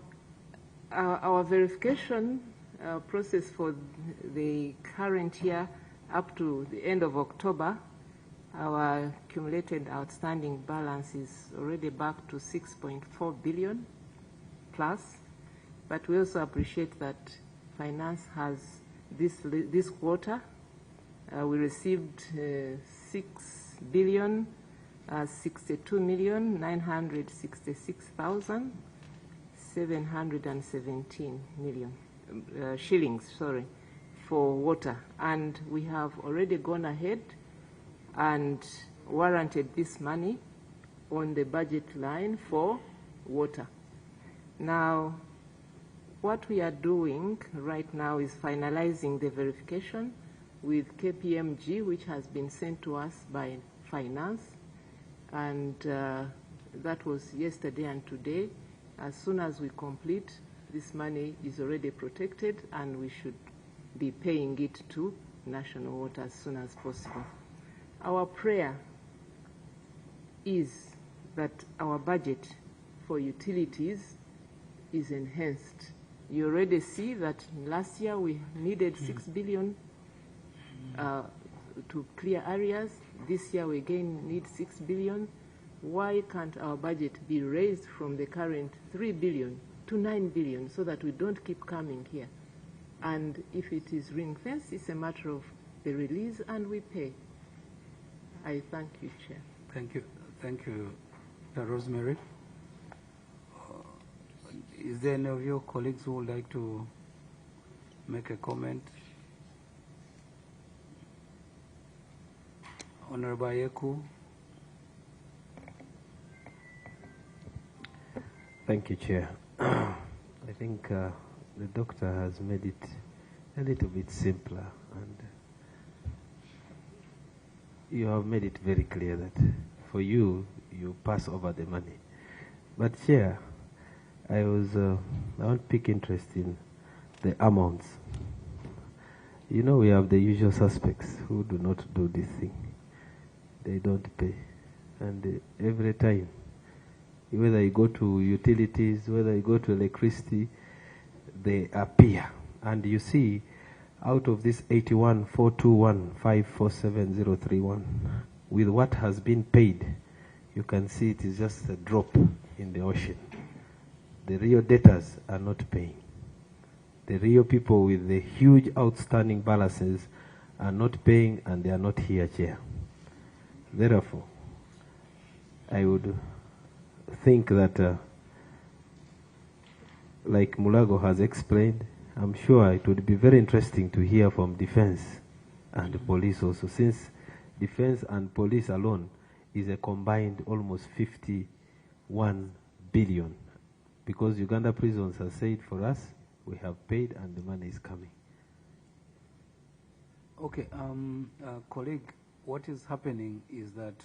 our verification process for the current year up to the end of October, our accumulated outstanding balance is already back to 6.4 billion plus, but we also appreciate that finance has this quarter, we received 6,062,966,717 shillings, sorry, for water. And we have already gone ahead and warranted this money on the budget line for water. Now, what we are doing right now is finalizing the verification with KPMG, which has been sent to us by finance, and that was yesterday and today. As soon as we complete, this money is already protected, and we should be paying it to National Water as soon as possible. Our prayer is that our budget for utilities is enhanced. You already see that last year we needed 6 billion to clear arrears. This year we again need 6 billion. Why can't our budget be raised from the current 3 billion to 9 billion so that we don't keep coming here? And if it is ring-fenced, it's a matter of the release and we pay. I thank you, Chair. Thank you. Thank you, Rosemary. Is there any of your colleagues who would like to make a comment? Honorable Ayeku. Thank you, Chair. I think the doctor has made it a little bit simpler, and you have made it very clear that for you, you pass over the money. But, Chair, I want to pick interest in the amounts. You know, we have the usual suspects who do not do this thing. They don't pay. And every time, whether you go to utilities, whether you go to electricity, they appear. And you see, out of this 81,421,547,031, with what has been paid, you can see it is just a drop in the ocean. The real debtors are not paying. The real people with the huge outstanding balances are not paying, and they are not here, Chair. Therefore, I would think that, like Mulago has explained, I'm sure it would be very interesting to hear from defense and police also, since defense and police alone is a combined almost 51 billion. Because Uganda Prisons has said for us, we have paid and the money is coming. Okay, colleague, what is happening is that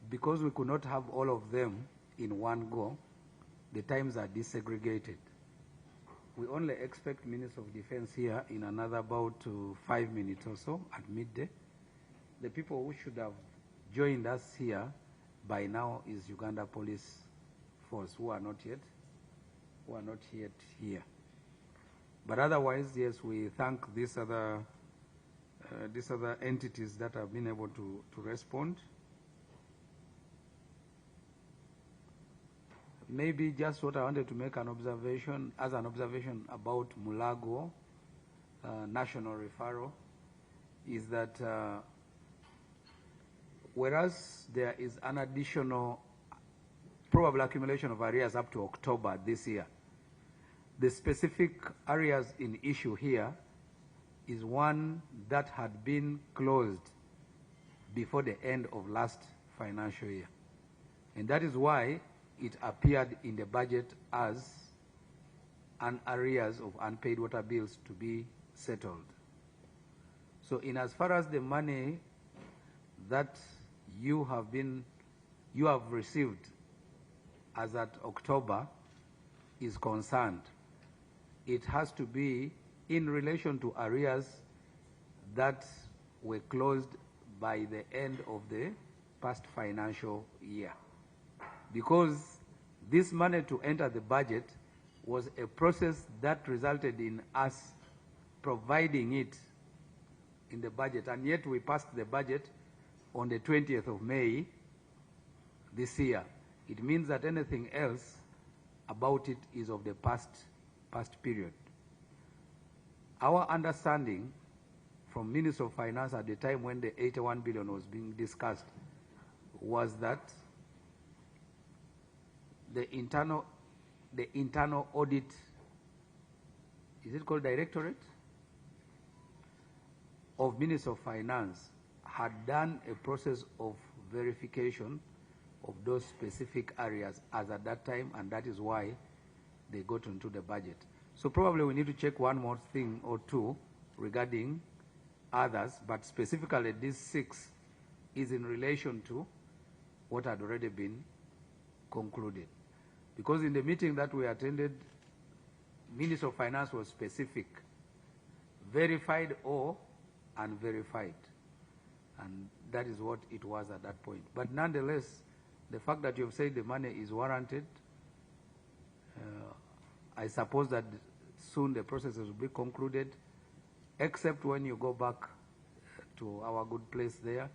because we could not have all of them in one go, the times are desegregated. We only expect Minister of Defense here in another about 5 minutes or so at midday. The people who should have joined us here by now is Uganda Police Force, who are not yet here. But otherwise, yes, we thank these other entities that have been able to respond. Maybe just what I wanted to make an observation about Mulago national referral is that whereas there is an additional probable accumulation of arrears up to October this year, the specific arrears in issue here is one that had been closed before the end of last financial year. And that is why it appeared in the budget as and arrears of unpaid water bills to be settled. So in as far as the money that you have received as at October is concerned, it has to be in relation to arrears that were closed by the end of the past financial year. Because this money to enter the budget was a process that resulted in us providing it in the budget, and yet we passed the budget on the 20th of May this year. It means that anything else about it is of the past period. Our understanding from Minister of Finance at the time when the 81 billion was being discussed was that the internal audit, is it called Directorate of Minister of Finance, had done a process of verification of those specific areas as at that time, and that is why they got into the budget. So probably we need to check one more thing or two regarding others, but specifically this 6 is in relation to what had already been concluded. Because in the meeting that we attended, Minister of Finance was specific, verified or unverified, and that is what it was at that point. But nonetheless, the fact that you've said the money is warranted, I suppose that soon the processes will be concluded, except when you go back to our good place there,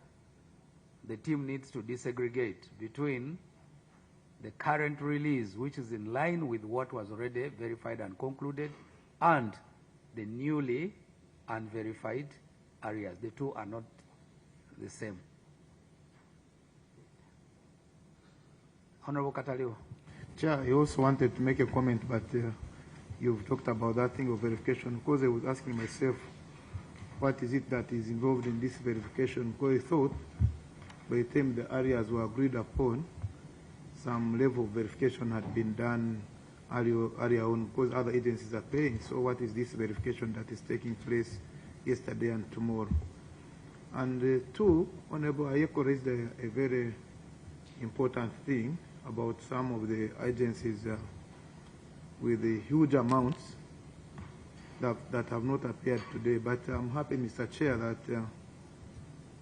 the team needs to disaggregate between the current release, which is in line with what was already verified and concluded, and the newly unverified areas. The two are not the same. Honorable Kataliwa. Chair, I also wanted to make a comment, but you've talked about that thing of verification, because I was asking myself, what is it that is involved in this verification? Because I thought by the time the areas were agreed upon, some level of verification had been done earlier on, because other agencies are paying. So what is this verification that is taking place yesterday and tomorrow? And two, Honorable Ayeko raised a very important thing about some of the agencies with the huge amounts that have not appeared today. But I'm happy, Mr. Chair, that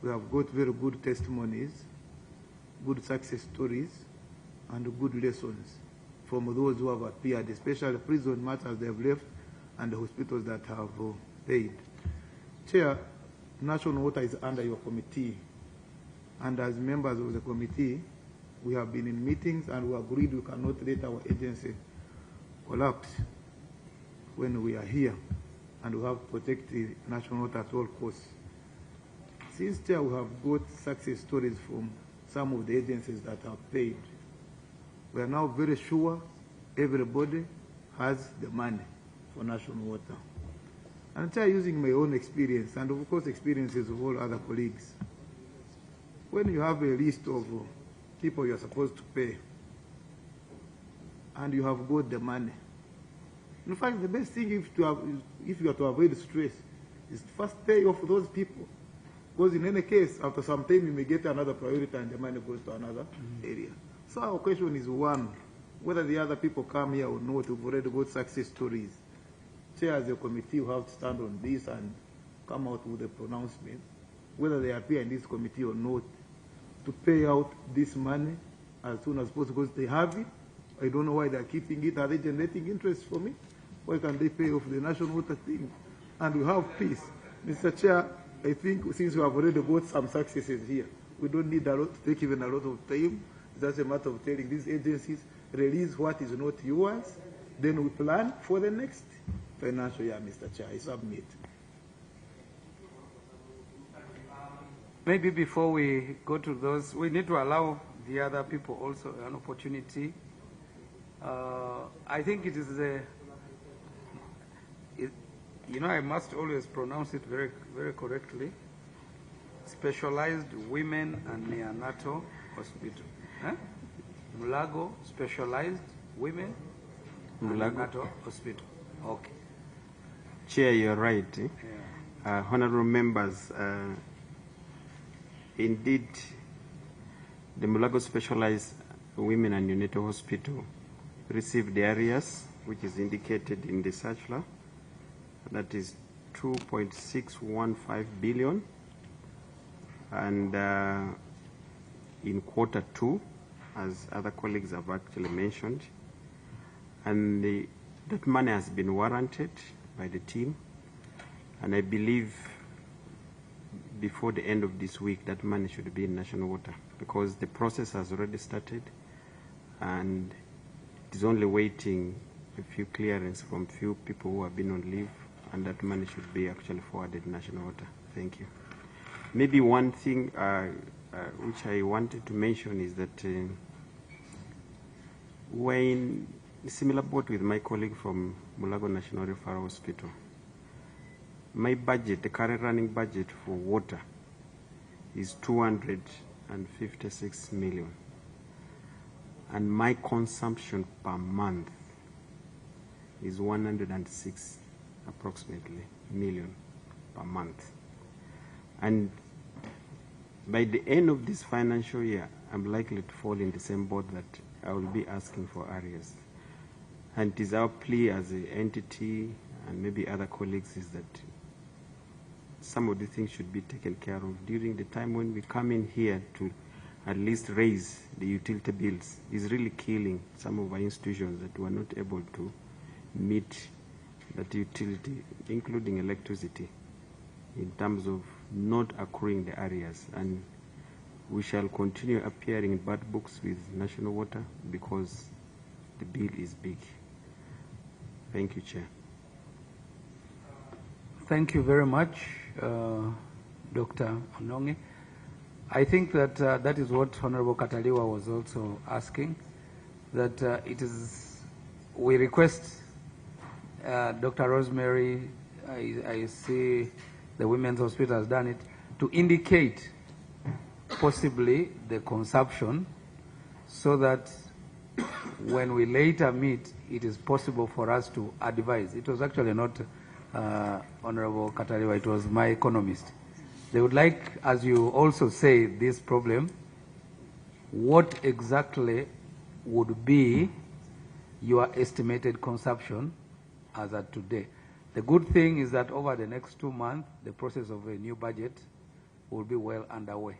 we have got very good testimonies, good success stories, and good lessons from those who have appeared, especially prison matters they have left and the hospitals that have paid. Chair, National Water is under your committee, and as members of the committee, we have been in meetings and we agreed we cannot let our agency collapse when we are here, and we have to protect the national water at all costs. Since, Chair, we have got success stories from some of the agencies that have paid, we are now very sure everybody has the money for national water. And Chair, using my own experience, and of course experiences of all other colleagues, when you have a list of people you are supposed to pay, and you have got the money, in fact, the best thing if you are to avoid stress is to first pay off those people. Because in any case, after some time, you may get another priority and the money goes to another area. So our question is, one, whether the other people come here or not, we've already got success stories. Chair, as a committee, you have to stand on this and come out with a pronouncement, whether they appear in this committee or not, to pay out this money as soon as possible, because they have it. I don't know why they're keeping it. Are they generating interest for me? Why can't they pay off the national water thing? And we have peace. Mr. Chair, I think since we have already got some successes here, we don't need to take even a lot of time. It's just a matter of telling these agencies, release what is not yours, then we plan for the next financial year, Mr. Chair. I submit. Maybe before we go to those, we need to allow the other people also an opportunity. I think it is I must always pronounce it very, very correctly. Specialized Women and Neonatal Hospital. Mulago Specialized Women and Neonatal Hospital. Okay. Chair, you're right. Honorable members, indeed, the Mulago Specialized Women and Neonatal Hospital received the arrears, which is indicated in the circular. That is 2.615 billion. And in Q2, as other colleagues have actually mentioned, and that money has been warranted by the team, and I believe before the end of this week that money should be in national water, because the process has already started and it is only waiting a few clearance from few people who have been on leave, and that money should be actually forwarded national water. Thank you. Maybe one thing which I wanted to mention is that we're in a similar boat with my colleague from Mulago National Referral Hospital. My budget, the current running budget for water, is 256 million. And my consumption per month is 106 approximately million per month. And by the end of this financial year, I'm likely to fall in the same boat that I will be asking for arrears. And it is our plea as an entity and maybe other colleagues is that some of the things should be taken care of during the time when we come in here to at least raise the utility bills. It's really killing some of our institutions that were not able to meet that utility, including electricity, in terms of not accruing the arrears. And we shall continue appearing in bad books with national water because the bill is big. Thank you, Chair. Thank you very much, Dr. Ononge. I think that that is what Honorable Kataliwa was also asking, that we request Dr. Rosemary, I see the Women's Hospital has done it, to indicate possibly the consumption so that when we later meet, it is possible for us to advise. It was actually not Honorable Kataliwa, it was my economist. They would like, as you also say, this problem, what exactly would be your estimated consumption as at today? The good thing is that over the next 2 months, the process of a new budget will be well underway.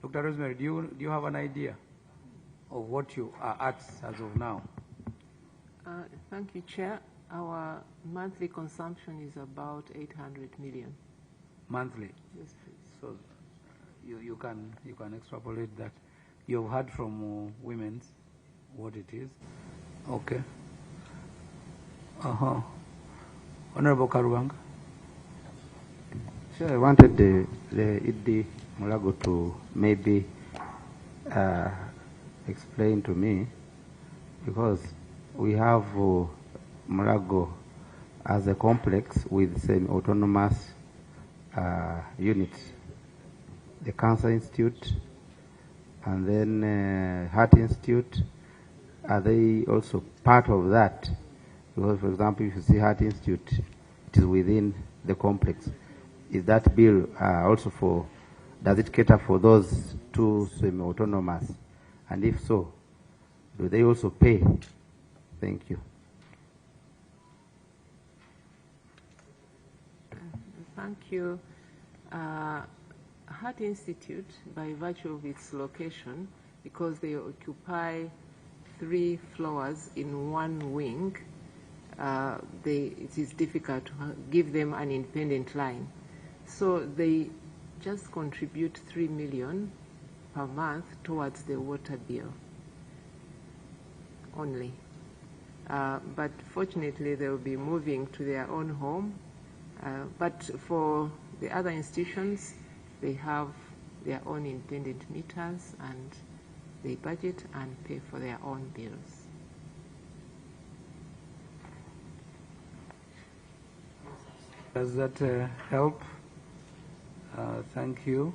Dr. Rosemary, do you have an idea of what you are at as of now? Thank you, Chair. Our monthly consumption is about 800 million. Monthly? Yes, please. So you can extrapolate that. You've heard from women's what it is. Okay. Honorable Karubanga. Sure, I wanted the ED Mulago to maybe explain to me, because we have Mulago as a complex with semi-autonomous units, the Cancer Institute and then Heart Institute. Are they also part of that? Because, for example, if you see Heart Institute, it is within the complex. Is that bill also for, does it cater for those two semi-autonomous? And if so, do they also pay? Thank you. Thank you. Heart Institute, by virtue of its location, because they occupy 3 floors in one wing, it is difficult to give them an independent line. So they just contribute 3 million per month towards the water bill only. But fortunately, they will be moving to their own home. But for the other institutions, they have their own independent meters and they budget and pay for their own bills. Does that help? Thank you.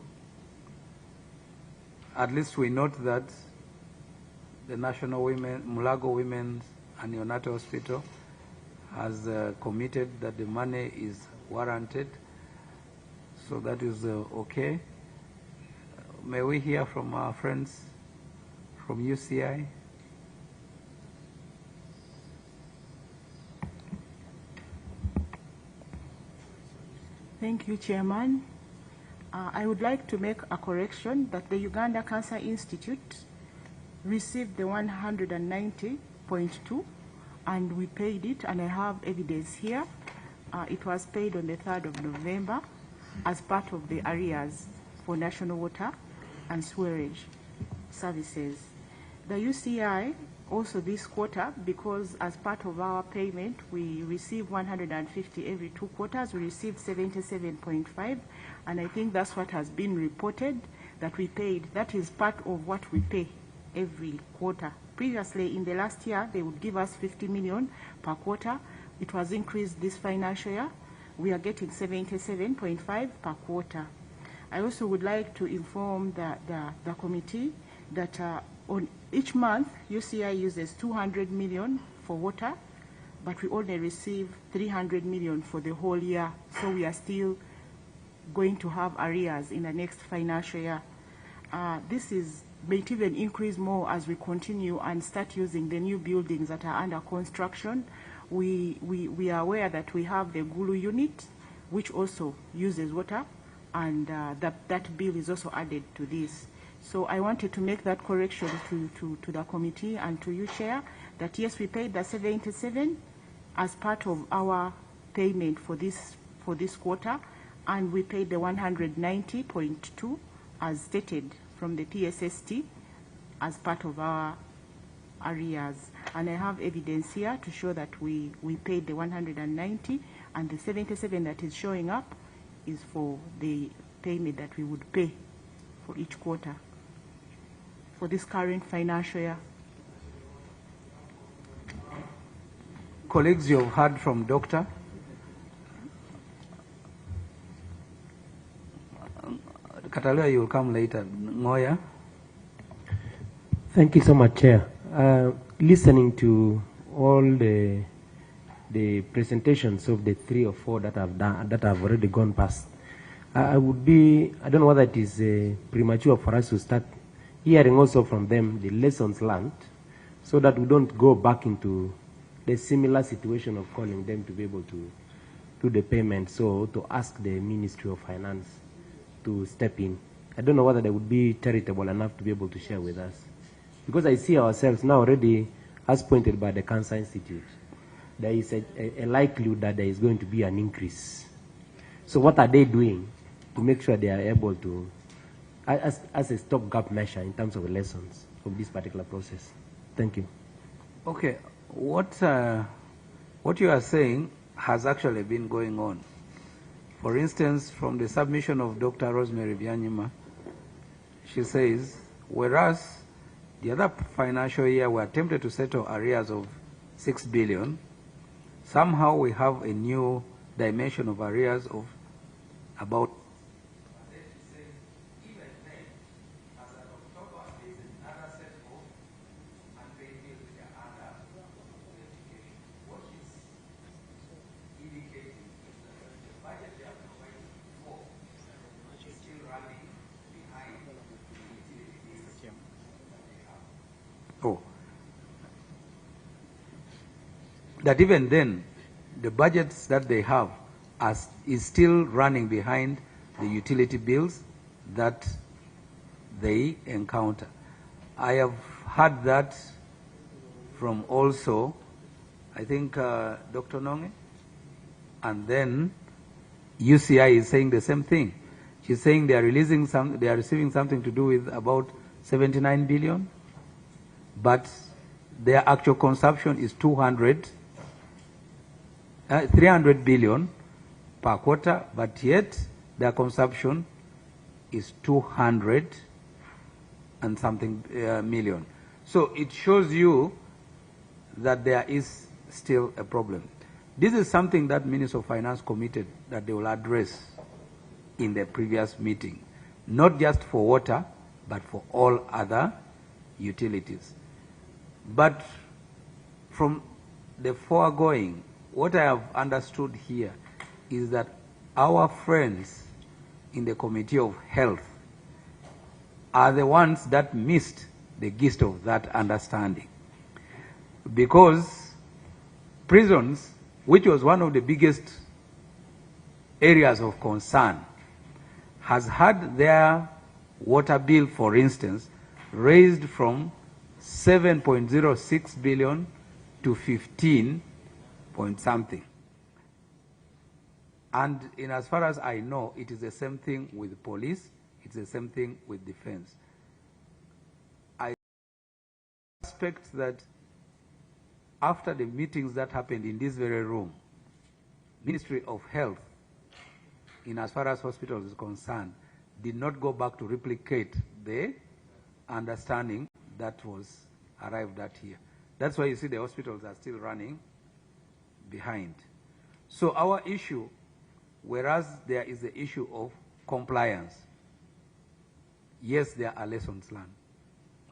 At least we note that the National Mulago Women's and Neonatal Hospital has committed that the money is warranted. So that is okay. May we hear from our friends from UCI? Thank you, Chairman. I would like to make a correction that the Uganda Cancer Institute received the 190.2 and we paid it, and I have evidence here. It was paid on the 3rd of November as part of the arrears for national water and sewerage services. The UCI also this quarter, because as part of our payment, we receive 150 every 2 quarters, we received 77.5, and I think that's what has been reported that we paid. That is part of what we pay every quarter. Previously, in the last year, they would give us 50 million per quarter. It was increased this financial year. We are getting 77.5 per quarter. I also would like to inform the committee that on each month, UCI uses 200 million for water, but we only receive 300 million for the whole year. So we are still going to have arrears in the next financial year. This may even increase more as we continue and start using the new buildings that are under construction. We are aware that we have the Gulu unit, which also uses water, and that bill is also added to this. So I wanted to make that correction to the committee and to you, Chair, that yes, we paid the 77 as part of our payment for this quarter, and we paid the 190.2 as stated from the PSST as part of our arrears. And I have evidence here to show that we paid the 190, and the 77 that is showing up is for the payment that we would pay for each quarter for this current financial year. Colleagues, you have heard from Doctor. Katalua, you will come later. Ngoya. Thank you so much, Chair. Listening to all the presentations of the 3 or 4 that have already gone past, I don't know whether it is premature for us to start hearing also from them the lessons learned, so that we don't go back into the similar situation of calling them to be able to do the payment, so to ask the Ministry of Finance to step in. I don't know whether they would be charitable enough to be able to share with us. Because I see ourselves now already, as pointed by the Cancer Institute, there is a likelihood that there is going to be an increase. So what are they doing to make sure they are able to, as a stopgap measure in terms of lessons of this particular process? Thank you. Okay, what you are saying has actually been going on. For instance, from the submission of Dr. Rosemary Byanyima, she says, whereas the other financial year we attempted to settle arrears of 6 billion, somehow we have a new dimension of arrears of about. That even then, the budgets that they have is still running behind the utility bills that they encounter. I have heard that from also, I think, Dr. Nonge, and then UCI is saying the same thing. She's saying they are receiving something to do with about 79 billion, but their actual consumption is 300 billion per quarter, but yet their consumption is 200 and something million. So it shows you that there is still a problem. This is something that Minister of Finance committed that they will address in the previous meeting, not just for water, but for all other utilities. But from the foregoing, what I have understood here is that our friends in the Committee of Health are the ones that missed the gist of that understanding. Because prisons, which was one of the biggest areas of concern, has had their water bill, for instance, raised from 7.06 billion to 15 point something. And in as far as I know, it is the same thing with police, it's the same thing with defense. I suspect that after the meetings that happened in this very room, Ministry of Health, in as far as hospitals is concerned, did not go back to replicate the understanding that was arrived at here. That's why you see the hospitals are still running behind. So our issue, whereas there is the issue of compliance, yes, there are lessons learned,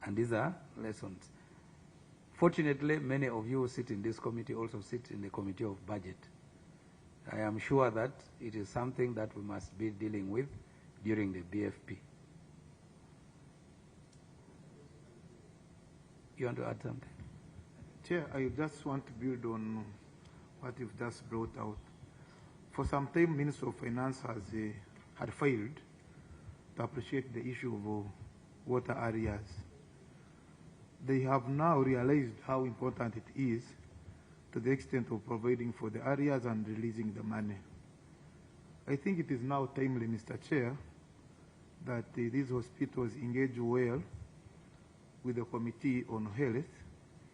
and these are lessons. Fortunately, many of you who sit in this committee also sit in the Committee of Budget. I am sure that it is something that we must be dealing with during the BFP. You want to add something? Chair, I just want to build on what you've just brought out. For some time, Minister of Finance had failed to appreciate the issue of water arrears. They have now realized how important it is to the extent of providing for the arrears and releasing the money. I think it is now timely, Mr. Chair, that these hospitals engage well with the Committee on Health,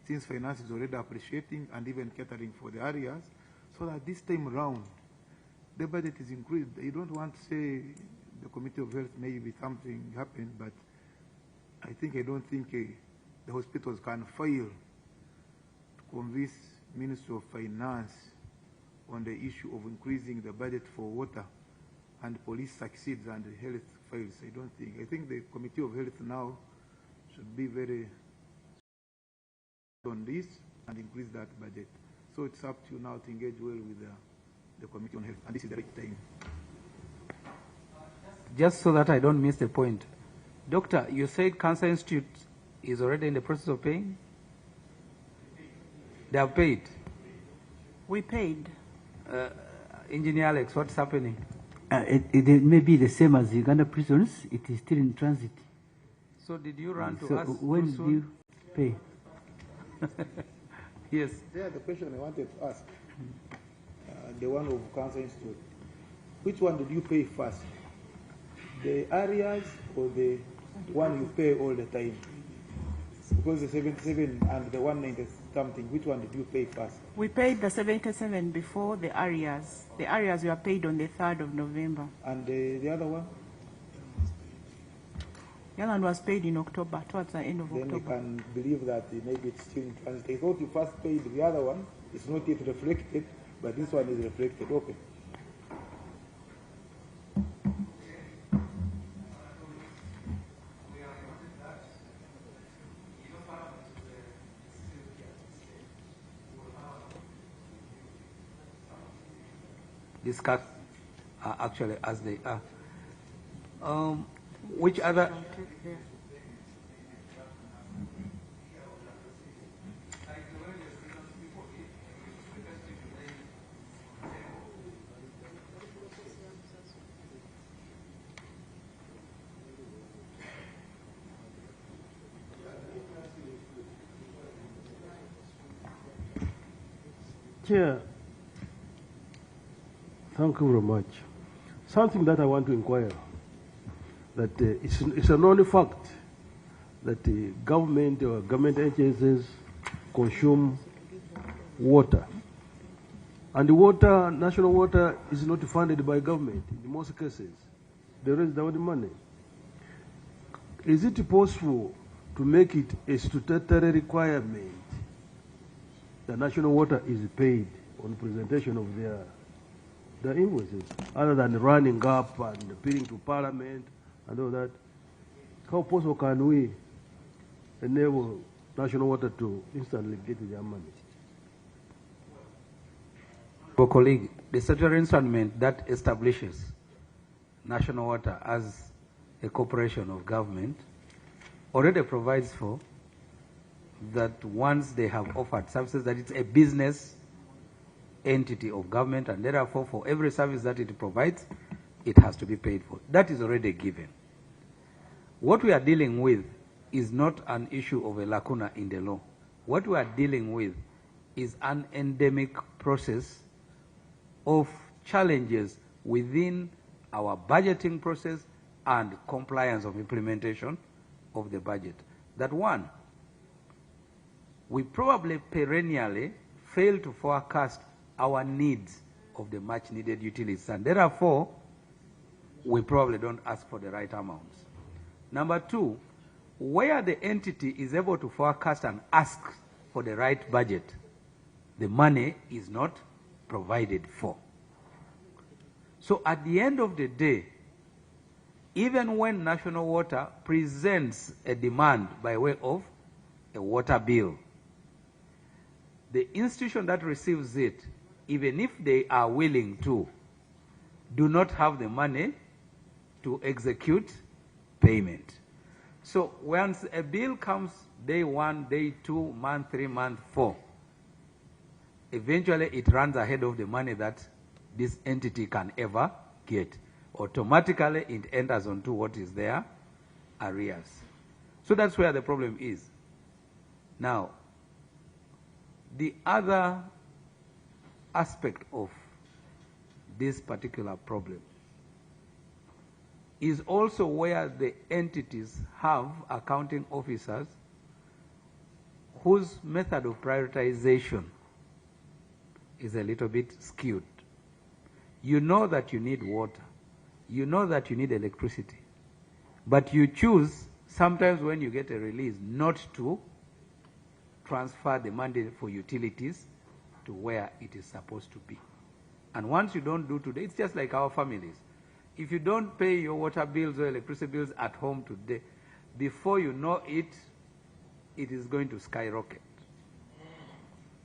since finance is already appreciating and even catering for the arrears, so that this time around, the budget is increased. I don't want to say the Committee of Health maybe something happened, but I don't think the hospitals can fail to convince Ministry of Finance on the issue of increasing the budget for water, and police succeeds and the health fails. I think the Committee of Health now should be very on this and increase that budget. So it's up to you now to engage well with the Committee on Health, and this is the right time. Just so that I don't miss the point, Doctor, you said Cancer Institute is already in the process of paying? They have paid? We paid. Engineer Alex, what's happening? It may be the same as Uganda prisons. It is still in transit. So did you run to so us? when do you pay? Yes. Yeah, the question I wanted to ask, the one of Cancer Institute, which one did you pay first? The arrears or the one you pay all the time? Because the 77 and the 190 something, which one did you pay first? We paid the 77 before the arrears. The arrears were paid on the 3rd of November. And the other one? The other one was paid in October, towards the end of Then October. you can believe that maybe it's still in transit. I thought you first paid the other one. It's not yet reflected, but this one is reflected. Okay. Discuss actually as they are. Which other? Chair, thank you very much. Something that I want to inquire, that it's a known fact that the government or government agencies consume water. And the water, national water, is not funded by government in most cases. They raise their own money. Is it possible to make it a statutory requirement that national water is paid on presentation of their invoices, other than running up and appealing to Parliament and all that? How possible can we enable national water to instantly get their money? colleague, the statutory instrument that establishes National Water as a corporation of government already provides for that once they have offered services, that it's a business entity of government, and therefore for every service that it provides, it has to be paid for. That is already given. What we are dealing with is not an issue of a lacuna in the law. What we are dealing with is an endemic process of challenges within our budgeting process and compliance of implementation of the budget. That one, we probably perennially fail to forecast our needs of the much needed utilities, and therefore we probably don't ask for the right amounts. Number two, where the entity is able to forecast and ask for the right budget, the money is not provided for. So at the end of the day, even when National Water presents a demand by way of a water bill, the institution that receives it, even if they are willing to, do not have the money to execute payment. So once a bill comes day 1, day 2, month 3, month 4, eventually it runs ahead of the money that this entity can ever get. Automatically it enters onto what is their arrears. So that's where the problem is. Now, the other aspect of this particular problem is also where the entities have accounting officers whose method of prioritization is a little bit skewed. You know that you need water, you know that you need electricity, but you choose sometimes when you get a release not to transfer the money for utilities to where it is supposed to be. And once you don't do today, it's just like our families. If you don't pay your water bills or electricity bills at home today, before you know it, it is going to skyrocket.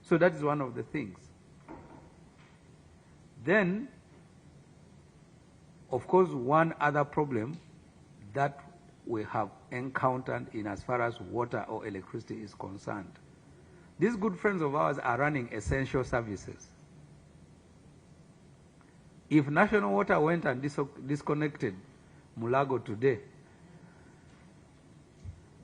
So that is one of the things. Then, of course, one other problem that we have encountered in as far as water or electricity is concerned. These good friends of ours are running essential services. If National Water went and disconnected Mulago today,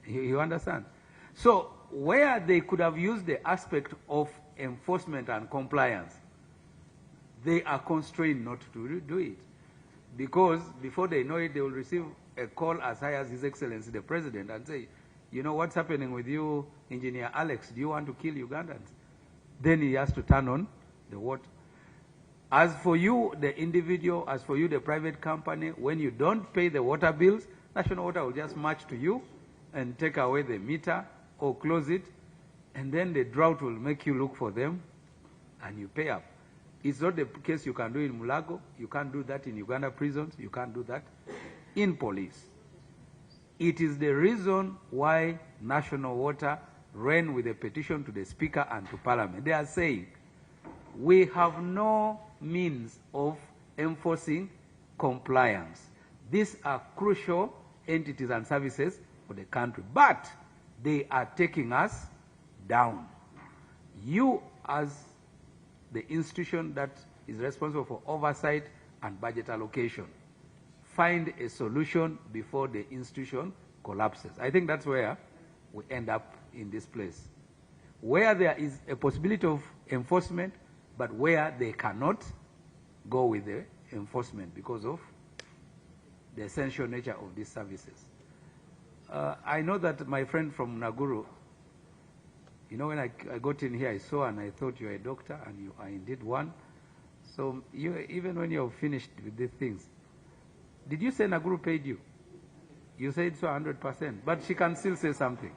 you understand? So where they could have used the aspect of enforcement and compliance, they are constrained not to do it. Because before they know it, they will receive a call as high as His Excellency the President and say, you know what's happening with you, Engineer Alex, do you want to kill Ugandans? Then he has to turn on the water. As for you, the individual, as for you, the private company, when you don't pay the water bills, National Water will just march to you and take away the meter or close it, and then the drought will make you look for them and you pay up. It's not the case you can do in Mulago, you can't do that in Uganda prisons, you can't do that in police. It is the reason why National Water ran with a petition to the Speaker and to Parliament. They are saying, we have no means of enforcing compliance. These are crucial entities and services for the country, but they are taking us down. You, as the institution that is responsible for oversight and budget allocation, find a solution before the institution collapses. I think that's where we end up in this place, where there is a possibility of enforcement, but where they cannot go with the enforcement because of the essential nature of these services. I know that my friend from Naguru, you know, when I got in here, I saw and I thought you were a doctor, and you are indeed one. So you, even when you're finished with these things, did you say Naguru paid you? You said so 100%, but she can still say something.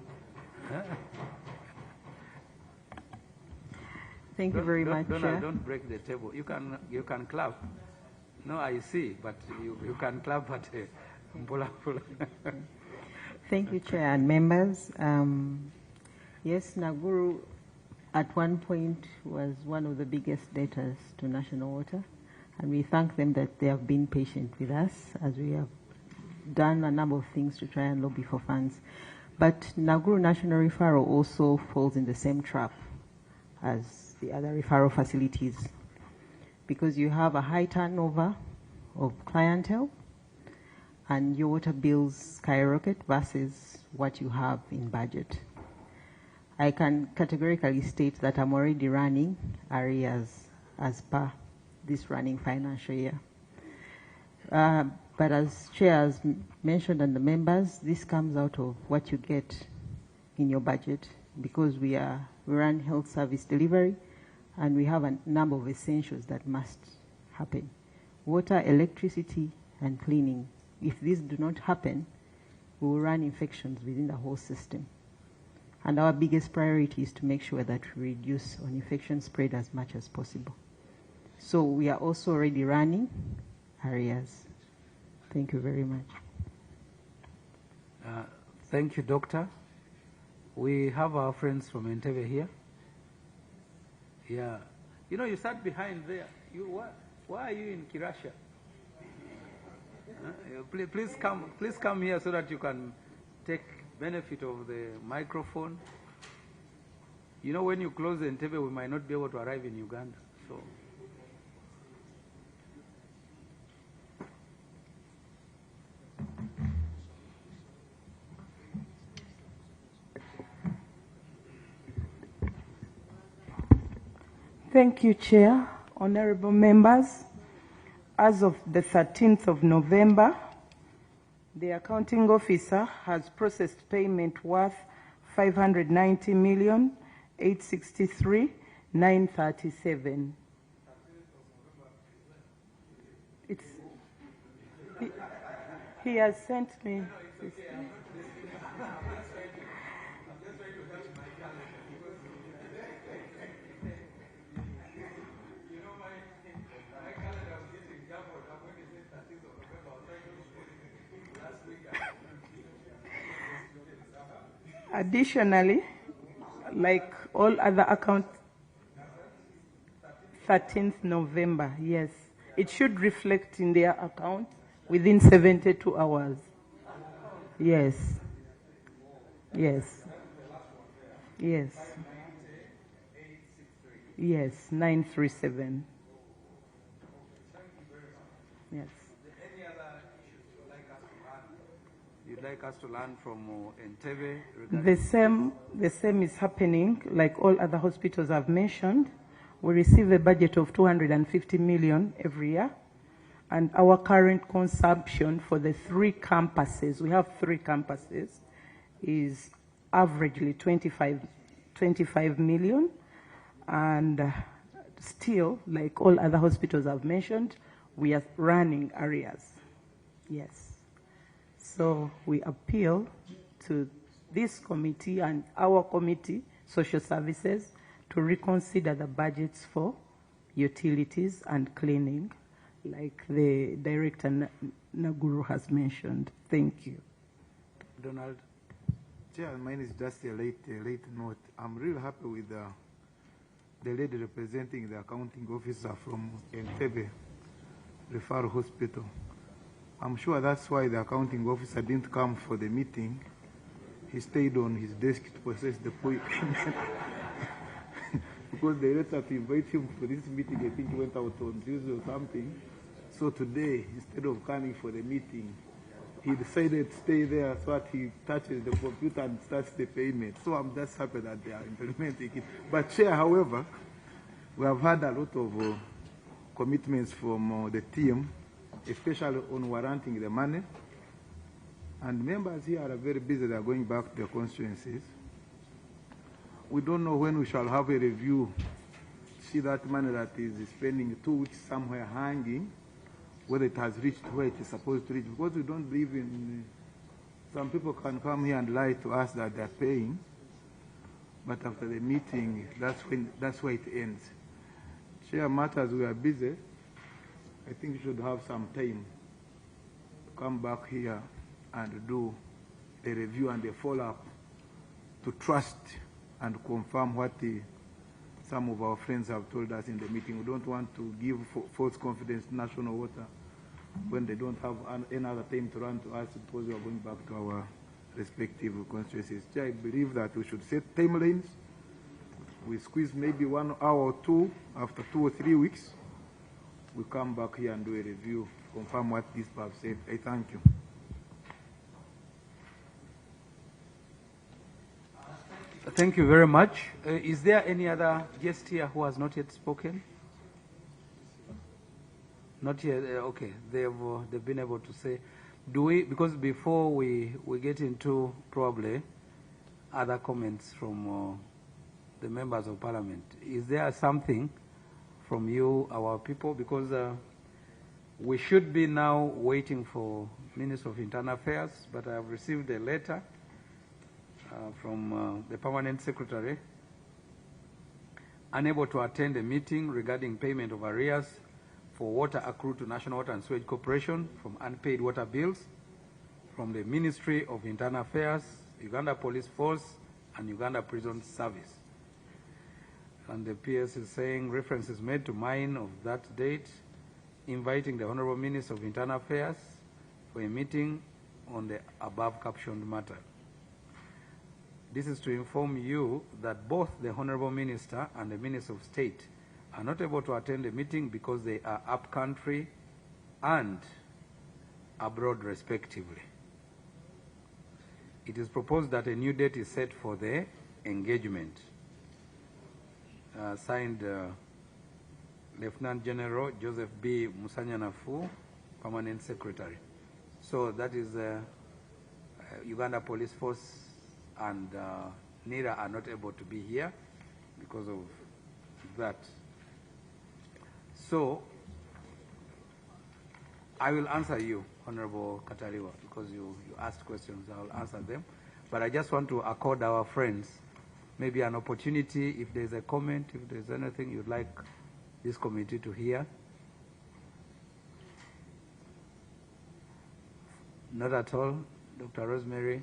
Thank you very much, Chair. Don't break the table. You can clap. No, I see, but you can clap at Thank you, Chair and members. Yes, Naguru at one point was one of the biggest debtors to National Water, and we thank them that they have been patient with us as we have done a number of things to try and lobby for funds. But Nakuru National Referral also falls in the same trap as the other referral facilities, because you have a high turnover of clientele and your water bills skyrocket versus what you have in budget. I can categorically state that I'm already running arrears as per this running financial year. But as Chair has mentioned and the members, this comes out of what you get in your budget, because we run health service delivery and we have a number of essentials that must happen. Water, electricity, and cleaning. If these do not happen, we will run infections within the whole system. And our biggest priority is to make sure that we reduce on infection spread as much as possible. So we are also already running arrears. Thank you very much. Thank you, Doctor. We have our friends from Entebbe here. Yeah. You know, you sat behind there. Why are you in Kirasha? Please come here so that you can take benefit of the microphone. You know, when you close Entebbe, we might not be able to arrive in Uganda. So. Thank you, Chair. Honorable members, as of the 13th of November, the accounting officer has processed payment worth 590,863,937. He has sent me. Additionally, like all other accounts, 13th November, yes. It should reflect in their account within 72 hours. Yes. Yes. Yes. Yes, 937. Yes. You'd like us to learn from Entebbe? The same is happening, like all other hospitals I've mentioned. We receive a budget of 250 million every year, and our current consumption for the 3 campuses, we have 3 campuses, is averagely 25 million, and still, like all other hospitals I've mentioned, we are running arrears. Yes. So we appeal to this committee and our committee, Social Services, to reconsider the budgets for utilities and cleaning, like the Director Naguru has mentioned. Thank you. Donald. Chair, mine is just a late note. I'm really happy with the lady representing the accounting officer from Entebbe Referral Hospital. I'm sure that's why the accounting officer didn't come for the meeting. He stayed on his desk to process the payment. Because the director to invite him for this meeting, I think he went out on Tuesday or something. So today, instead of coming for the meeting, he decided to stay there so that he touches the computer and starts the payment. So I'm just happy that they are implementing it. But Chair, however, we have had a lot of commitments from the team, especially on warranting the money. And members here are very busy. They are going back to their constituencies. We don't know when we shall have a review, see that money that is spending 2 weeks somewhere hanging, whether it has reached where it is supposed to reach. Because we don't believe in, some people can come here and lie to us that they are paying, but after the meeting, that's where it ends. Chair, matters, we are busy. I think you should have some time to come back here and do a review and a follow-up to trust and confirm what some of our friends have told us in the meeting. We don't want to give false confidence to National Water when they don't have another time to run to us because we are going back to our respective constituencies. I believe that we should set timelines. We squeeze maybe 1 hour or two. After 2 or 3 weeks, we come back here and do a review, confirm what these people have said. I thank you. Thank you very much. Is there any other guest here who has not yet spoken? Not yet. Okay, they've been able to say. Do we? Because before we get into probably other comments from the members of Parliament, is there something from you, our people? Because we should be now waiting for Minister of Internal Affairs, but I have received a letter from the Permanent Secretary, unable to attend a meeting regarding payment of arrears for water accrued to National Water and Sewage Corporation from unpaid water bills from the Ministry of Internal Affairs, Uganda Police Force, and Uganda Prison Service. And the PS is saying reference is made to mine of that date, inviting the Honorable Minister of Internal Affairs for a meeting on the above captioned matter. This is to inform you that both the Honorable Minister and the Minister of State are not able to attend the meeting because they are up country and abroad respectively. It is proposed that a new date is set for the engagement. Signed Lieutenant General Joseph B. Musanyanafu, Permanent Secretary. So that is Uganda Police Force and NIRA are not able to be here because of that. So I will answer you, Honorable Katariwa, because you asked questions. I will answer them. But I just want to accord our friends maybe an opportunity, if there's a comment, if there's anything you'd like this committee to hear. Not at all. Dr. Rosemary.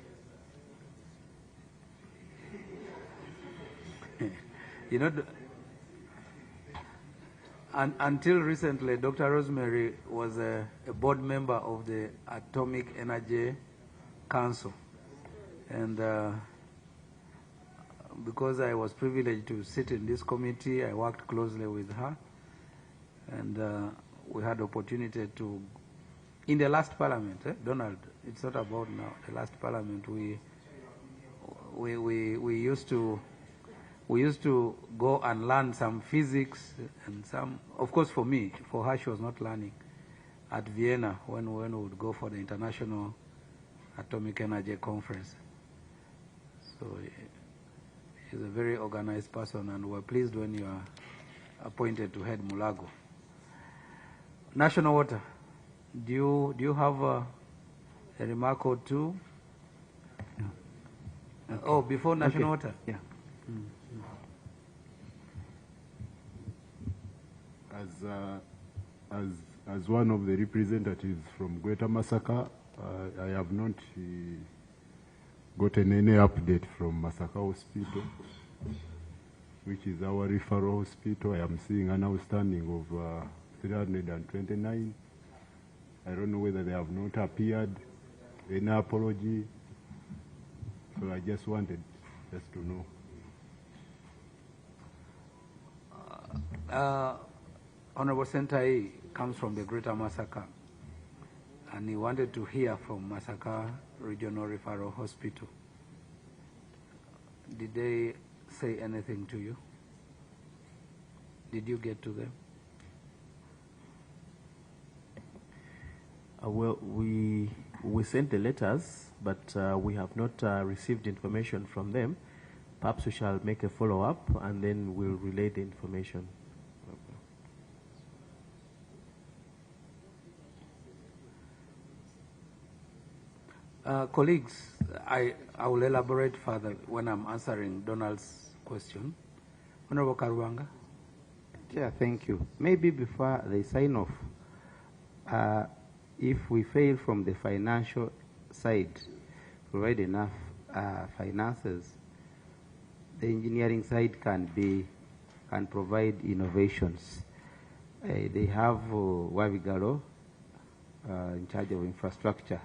You know, until recently, Dr. Rosemary was a board member of the Atomic Energy Council. And because I was privileged to sit in this committee, I worked closely with her. And we had opportunity to, in the last parliament, Donald, it's not about now, the last parliament, we used to go and learn some physics and some, of course for me, for her she was not learning, at Vienna when we would go for the International Atomic Energy Conference. So she's a very organized person, and we're pleased when you are appointed to head Mulago. National Water, do you have a remark or two? No. Okay. Oh, before National Water? Yeah. As one of the representatives from Greater Masaka, I have not gotten any update from Masaka Hospital, which is our referral hospital. I am seeing an outstanding of 329. I don't know whether they have not appeared, any apology. So I just wanted to know. Honorable Sentai comes from the Greater Masaka, and he wanted to hear from Masaka Regional Referral Hospital. Did they say anything to you? Did you get to them? Well, we sent the letters, but we have not received information from them. Perhaps we shall make a follow-up, and then we'll relay the information. Colleagues, I will elaborate further when I'm answering Donald's question. Honorable Karuanga. Chair, thank you. Maybe before they sign off, if we fail from the financial side, provide enough finances, the engineering side can be can provide innovations. They have Wavigaro in charge of infrastructure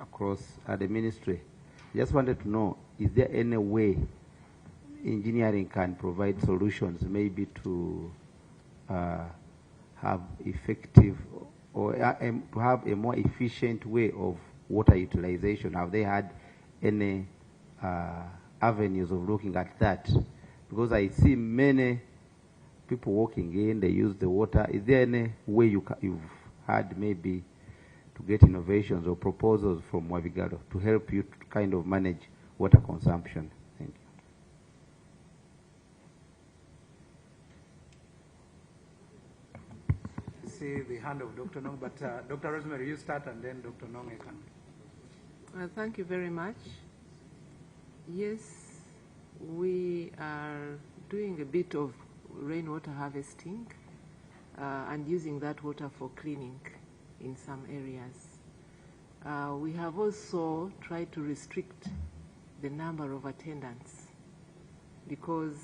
across the ministry. Just wanted to know, is there any way engineering can provide solutions maybe to have effective or to have a more efficient way of water utilization? Have they had any avenues of looking at that? Because I see many people walking in, they use the water. Is there any way you've had maybe to get innovations or proposals from Wavigaro to help you to kind of manage water consumption? Thank you. See the hand of Dr. Nong, but Dr. Rosemary, you start and then Dr. Nong can. Thank you very much. Yes, we are doing a bit of rainwater harvesting and using that water for cleaning in some areas. We have also tried to restrict the number of attendants because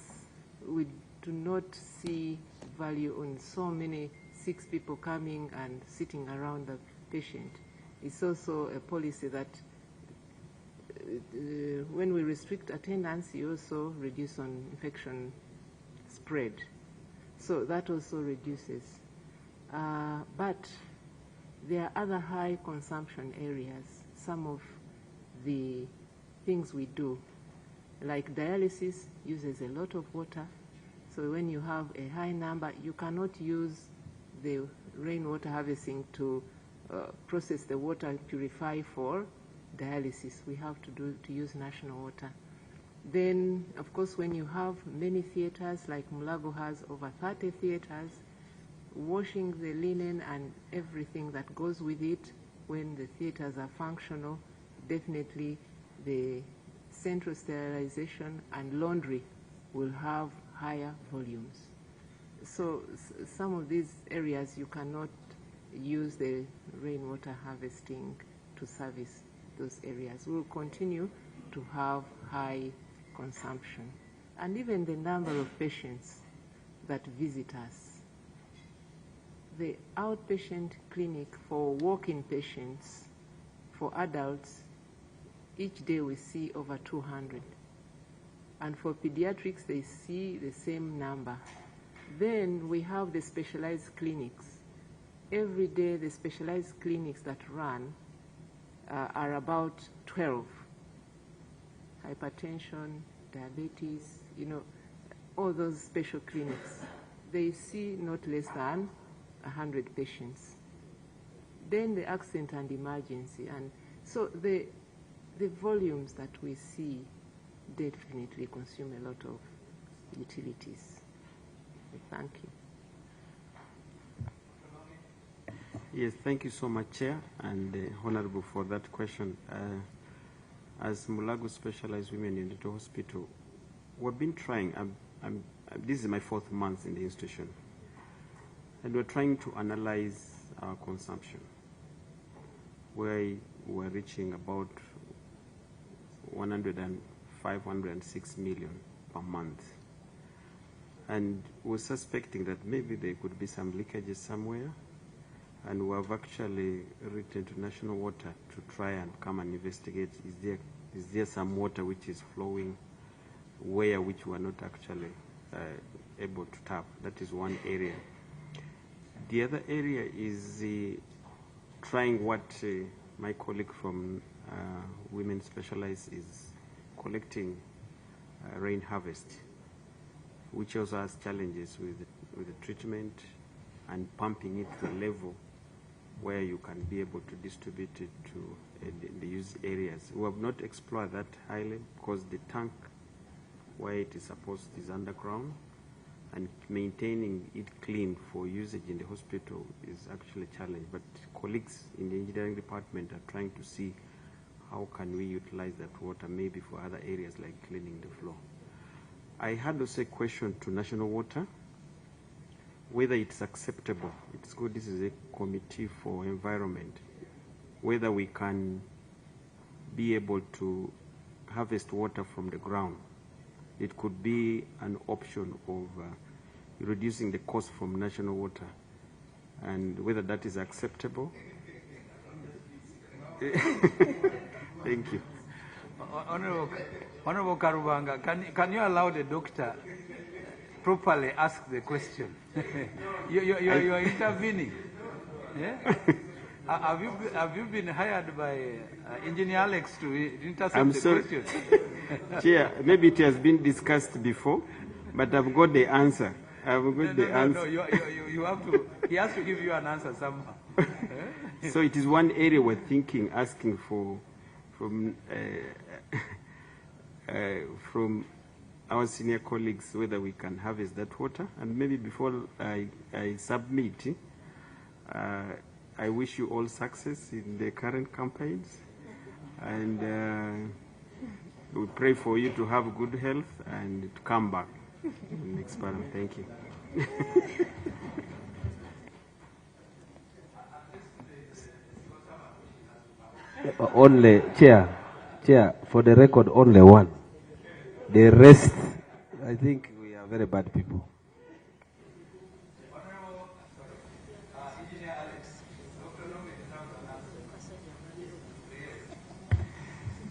we do not see value in so many 6 people coming and sitting around the patient. It's also a policy that when we restrict attendance, you also reduce on infection spread. So that also reduces. But there are other high consumption areas. Some of the things we do, like dialysis, uses a lot of water. So when you have a high number, you cannot use the rainwater harvesting to process the water, purify for dialysis. We have to use national water. Then, of course, when you have many theaters, like Mulago has over 30 theaters, washing the linen and everything that goes with it when the theaters are functional, definitely the central sterilization and laundry will have higher volumes. So some of these areas you cannot use the rainwater harvesting to service those areas. We'll continue to have high consumption. And even the number of patients that visit us. The outpatient clinic for walk-in patients, for adults, each day we see over 200. And for pediatrics, they see the same number. Then we have the specialized clinics. Every day, the specialized clinics that run are about 12. Hypertension, diabetes, all those special clinics. They see not less than 100 patients. Then the accident and emergency. And so the volumes that we see definitely consume a lot of utilities. Thank you. Yes, thank you so much, Chair and Honorable, for that question. As Mulago Specialized Women Unit Hospital, we've been trying, this is my 4th month in the institution, and we're trying to analyze our consumption, where we're reaching about 106 million per month. And we're suspecting that maybe there could be some leakages somewhere, and we have actually written to National Water to try and come and investigate, is there some water which is flowing which we are not actually able to tap. That is one area. The other area is trying what my colleague from Women Specialized is collecting rain harvest, which also has challenges with the treatment and pumping it to a level where you can be able to distribute it to the used areas. We have not explored that highly because the tank where it is supposed is underground, and maintaining it clean for usage in the hospital is actually a challenge. But colleagues in the engineering department are trying to see how can we utilize that water maybe for other areas like cleaning the floor. I had also a question to National Water, whether it's acceptable. It's good, this is a committee for environment, whether we can be able to harvest water from the ground. it could be an option of reducing the cost from national water, and whether that is acceptable. Thank you. Honorable Karubanga, can you allow the doctor properly ask the question? you are intervening. Yeah? Have you been hired by Engineer Alex to intercept the question? Chair, maybe it has been discussed before, but I've got the answer. I've got the answer. No, you have to, he has to give you an answer somehow. So it is one area we're thinking, asking for from our senior colleagues whether we can harvest that water. And maybe before I submit, I wish you all success in the current campaigns, and we pray for you to have good health and to come back in the next parliament. Thank you. Only, Chair, for the record, only one. The rest, I think we are very bad people.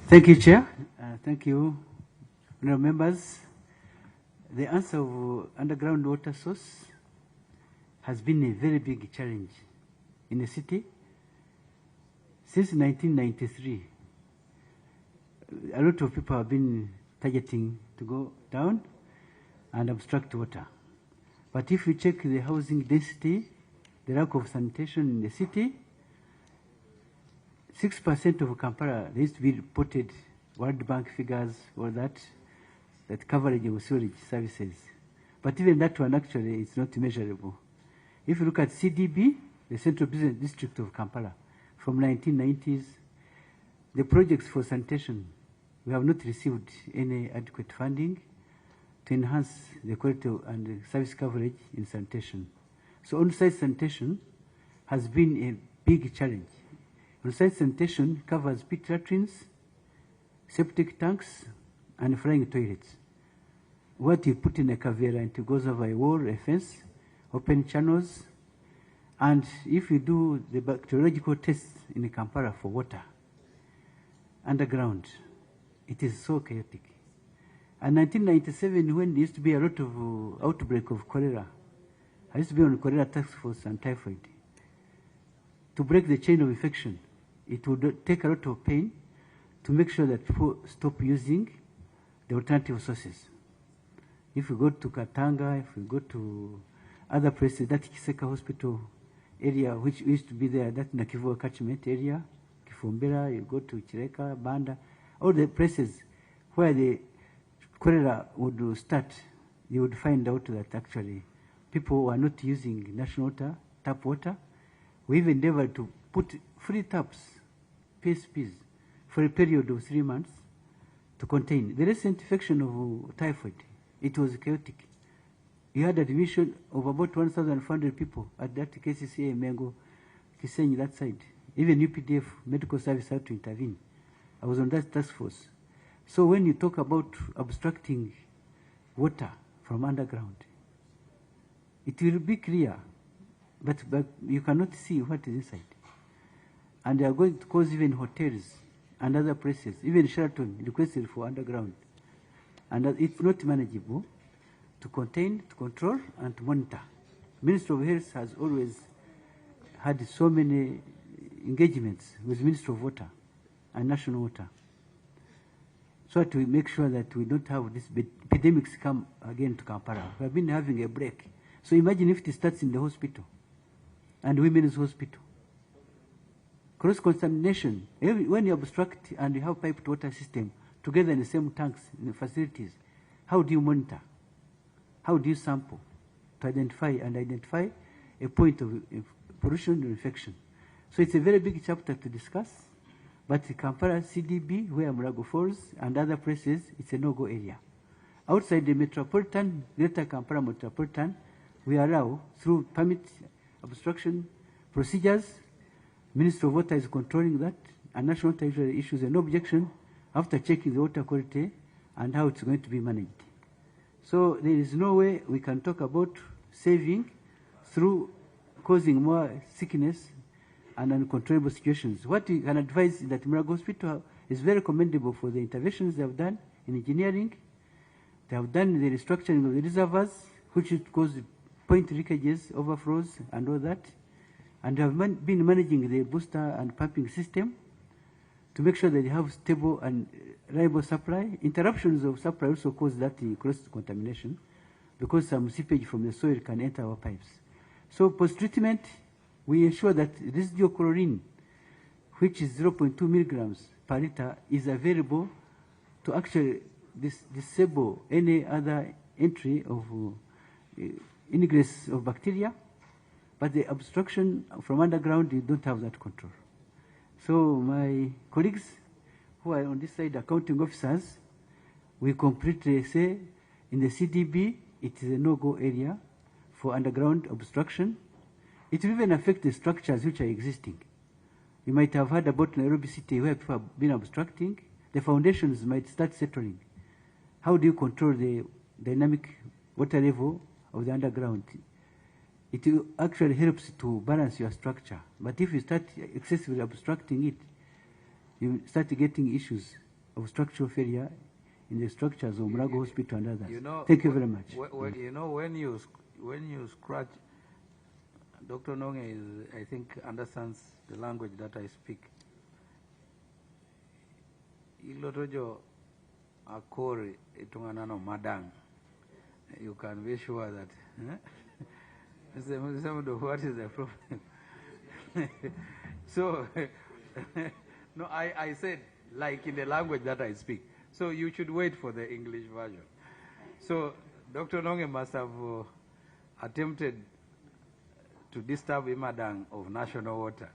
Thank you, Chair. Thank you, honourable members. The answer of underground water source has been a very big challenge in the city. Since 1993, a lot of people have been targeting to go down and obstruct water. But if you check the housing density, the lack of sanitation in the city, 6% of Kampala, there used to be reported World Bank figures or that coverage of sewage services. But even that one actually is not measurable. If you look at CDB, the Central Business District of Kampala, from 1990s, the projects for sanitation, we have not received any adequate funding to enhance the quality and the service coverage in sanitation. So on-site sanitation has been a big challenge. On-site sanitation covers pit latrines, septic tanks, and flying toilets. What you put in a cavera, it goes over a wall, a fence, open channels, and if you do the bacteriological tests in Kampala for water, underground, it is so chaotic. And 1997, when there used to be a lot of outbreak of cholera, I used to be on cholera task force and typhoid. To break the chain of infection, it would take a lot of pain to make sure that people stop using the alternative sources. If we go to Katanga, if we go to other places, that Kiseka Hospital area, which used to be there, that Nakivua catchment area, Kifumbera, you go to Chireka, Banda, all the places where the cholera would start, you would find out that actually people were not using national water, tap water. We even endeavored to put free taps, PSPs, for a period of 3 months to contain. The recent infection of typhoid, it was chaotic. You had admission of about 1,400 people at that KCCA, Mengo, Kisenyi, that side. Even UPDF, medical service, had to intervene. I was on that task force. So when you talk about obstructing water from underground, it will be clear, but you cannot see what is inside. And they are going to cause even hotels and other places, even Sheraton requested for underground. And it's not manageable to contain, to control, and to monitor. Ministry of Health has always had so many engagements with Ministry of Water and National Water, so to make sure that we don't have these epidemics come again to Kampala. We have been having a break. So imagine if it starts in the hospital and women's hospital. Cross-contamination, when you obstruct and you have piped water system together in the same tanks, in the facilities, how do you monitor? How do you sample to identify a point of pollution or infection? So it's a very big chapter to discuss, but Kampala CDB, where Mulago falls, and other places, it's a no-go area. Outside the metropolitan, Greater Kampala metropolitan, we allow, through permit obstruction procedures, Ministry of Water is controlling that, and National Water usually issues an objection after checking the water quality and how it's going to be managed. So there is no way we can talk about saving through causing more sickness and uncontrollable situations. What we can advise is that Mulago Hospital is very commendable for the interventions they have done in engineering. They have done the restructuring of the reservoirs, which would cause point leakages, overflows, and all that. And they have been managing the booster and pumping system to make sure that they have stable and reliable supply. Interruptions of supply also cause that cross-contamination because some seepage from the soil can enter our pipes. So post-treatment, we ensure that residual chlorine, which is 0.2 milligrams per liter, is available to actually disable any other entry of ingress of bacteria. But the obstruction from underground, you don't have that control. So my colleagues who are on this side, accounting officers, we completely say in the CDB, it is a no-go area for underground obstruction. It will even affect the structures which are existing. You might have heard about Nairobi City where people have been obstructing. The foundations might start settling. How do you control the dynamic water level of the underground? It actually helps to balance your structure. But if you start excessively obstructing it, you start getting issues of structural failure in the structures of Mulago Hospital and others. You know, thank you very much. You know, when you scratch, Dr. Nonge is, I think, understands the language that I speak. Ilotojo akori itunganano madang. You can be sure that. What is the problem? So, no, I said, like in the language that I speak. So you should wait for the English version. So Dr. Nonge must have attempted to disturb Imadang of national water.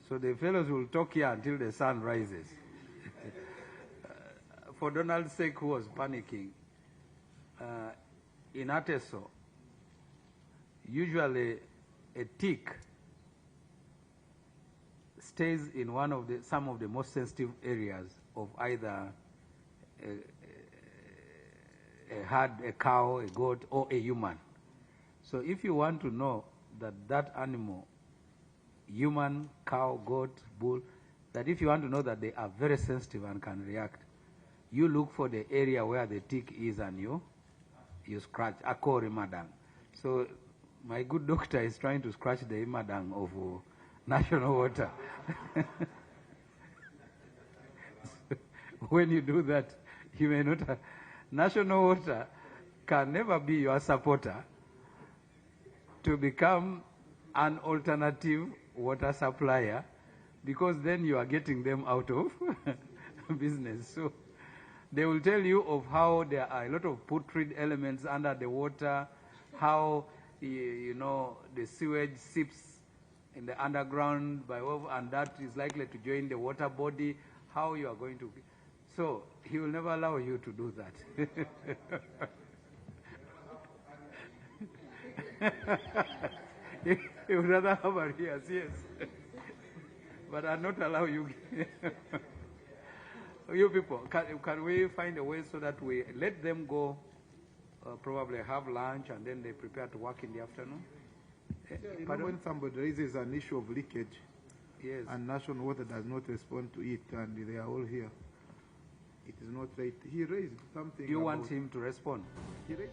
So the fellows will talk here until the sun rises. For Donald's sake, who was panicking, in Ateso, usually a tick stays in some of the most sensitive areas of either a cow, a goat, or a human. So if you want to know that animal, human, cow, goat, bull, that if you want to know that they are very sensitive and can react, you look for the area where the tick is and you scratch, akori madang. So my good doctor is trying to scratch the imadang of national water. When you do that, you may not. National water can never be your supporter to become an alternative water supplier, because then you are getting them out of business. So they will tell you of how there are a lot of putrid elements under the water, how the sewage seeps in the underground and that is likely to join the water body, how you are going to. So he will never allow you to do that. He would rather have ARREARS, yes. But I'll not allow you. You people, can we find a way so that we let them go, probably have lunch, and then they prepare to work in the afternoon? When somebody raises an issue of leakage, yes, and national water does not respond to it, and they are all here, it is not right. He raised something. Do you want him to respond? He raised.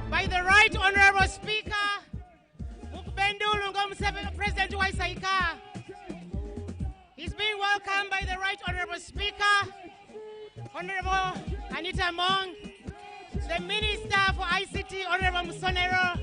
By the right honorable speaker, President Waisaika, he's being welcomed by the right honorable speaker, Honorable Anita Mong, the Minister for ICT, Honorable Musonero,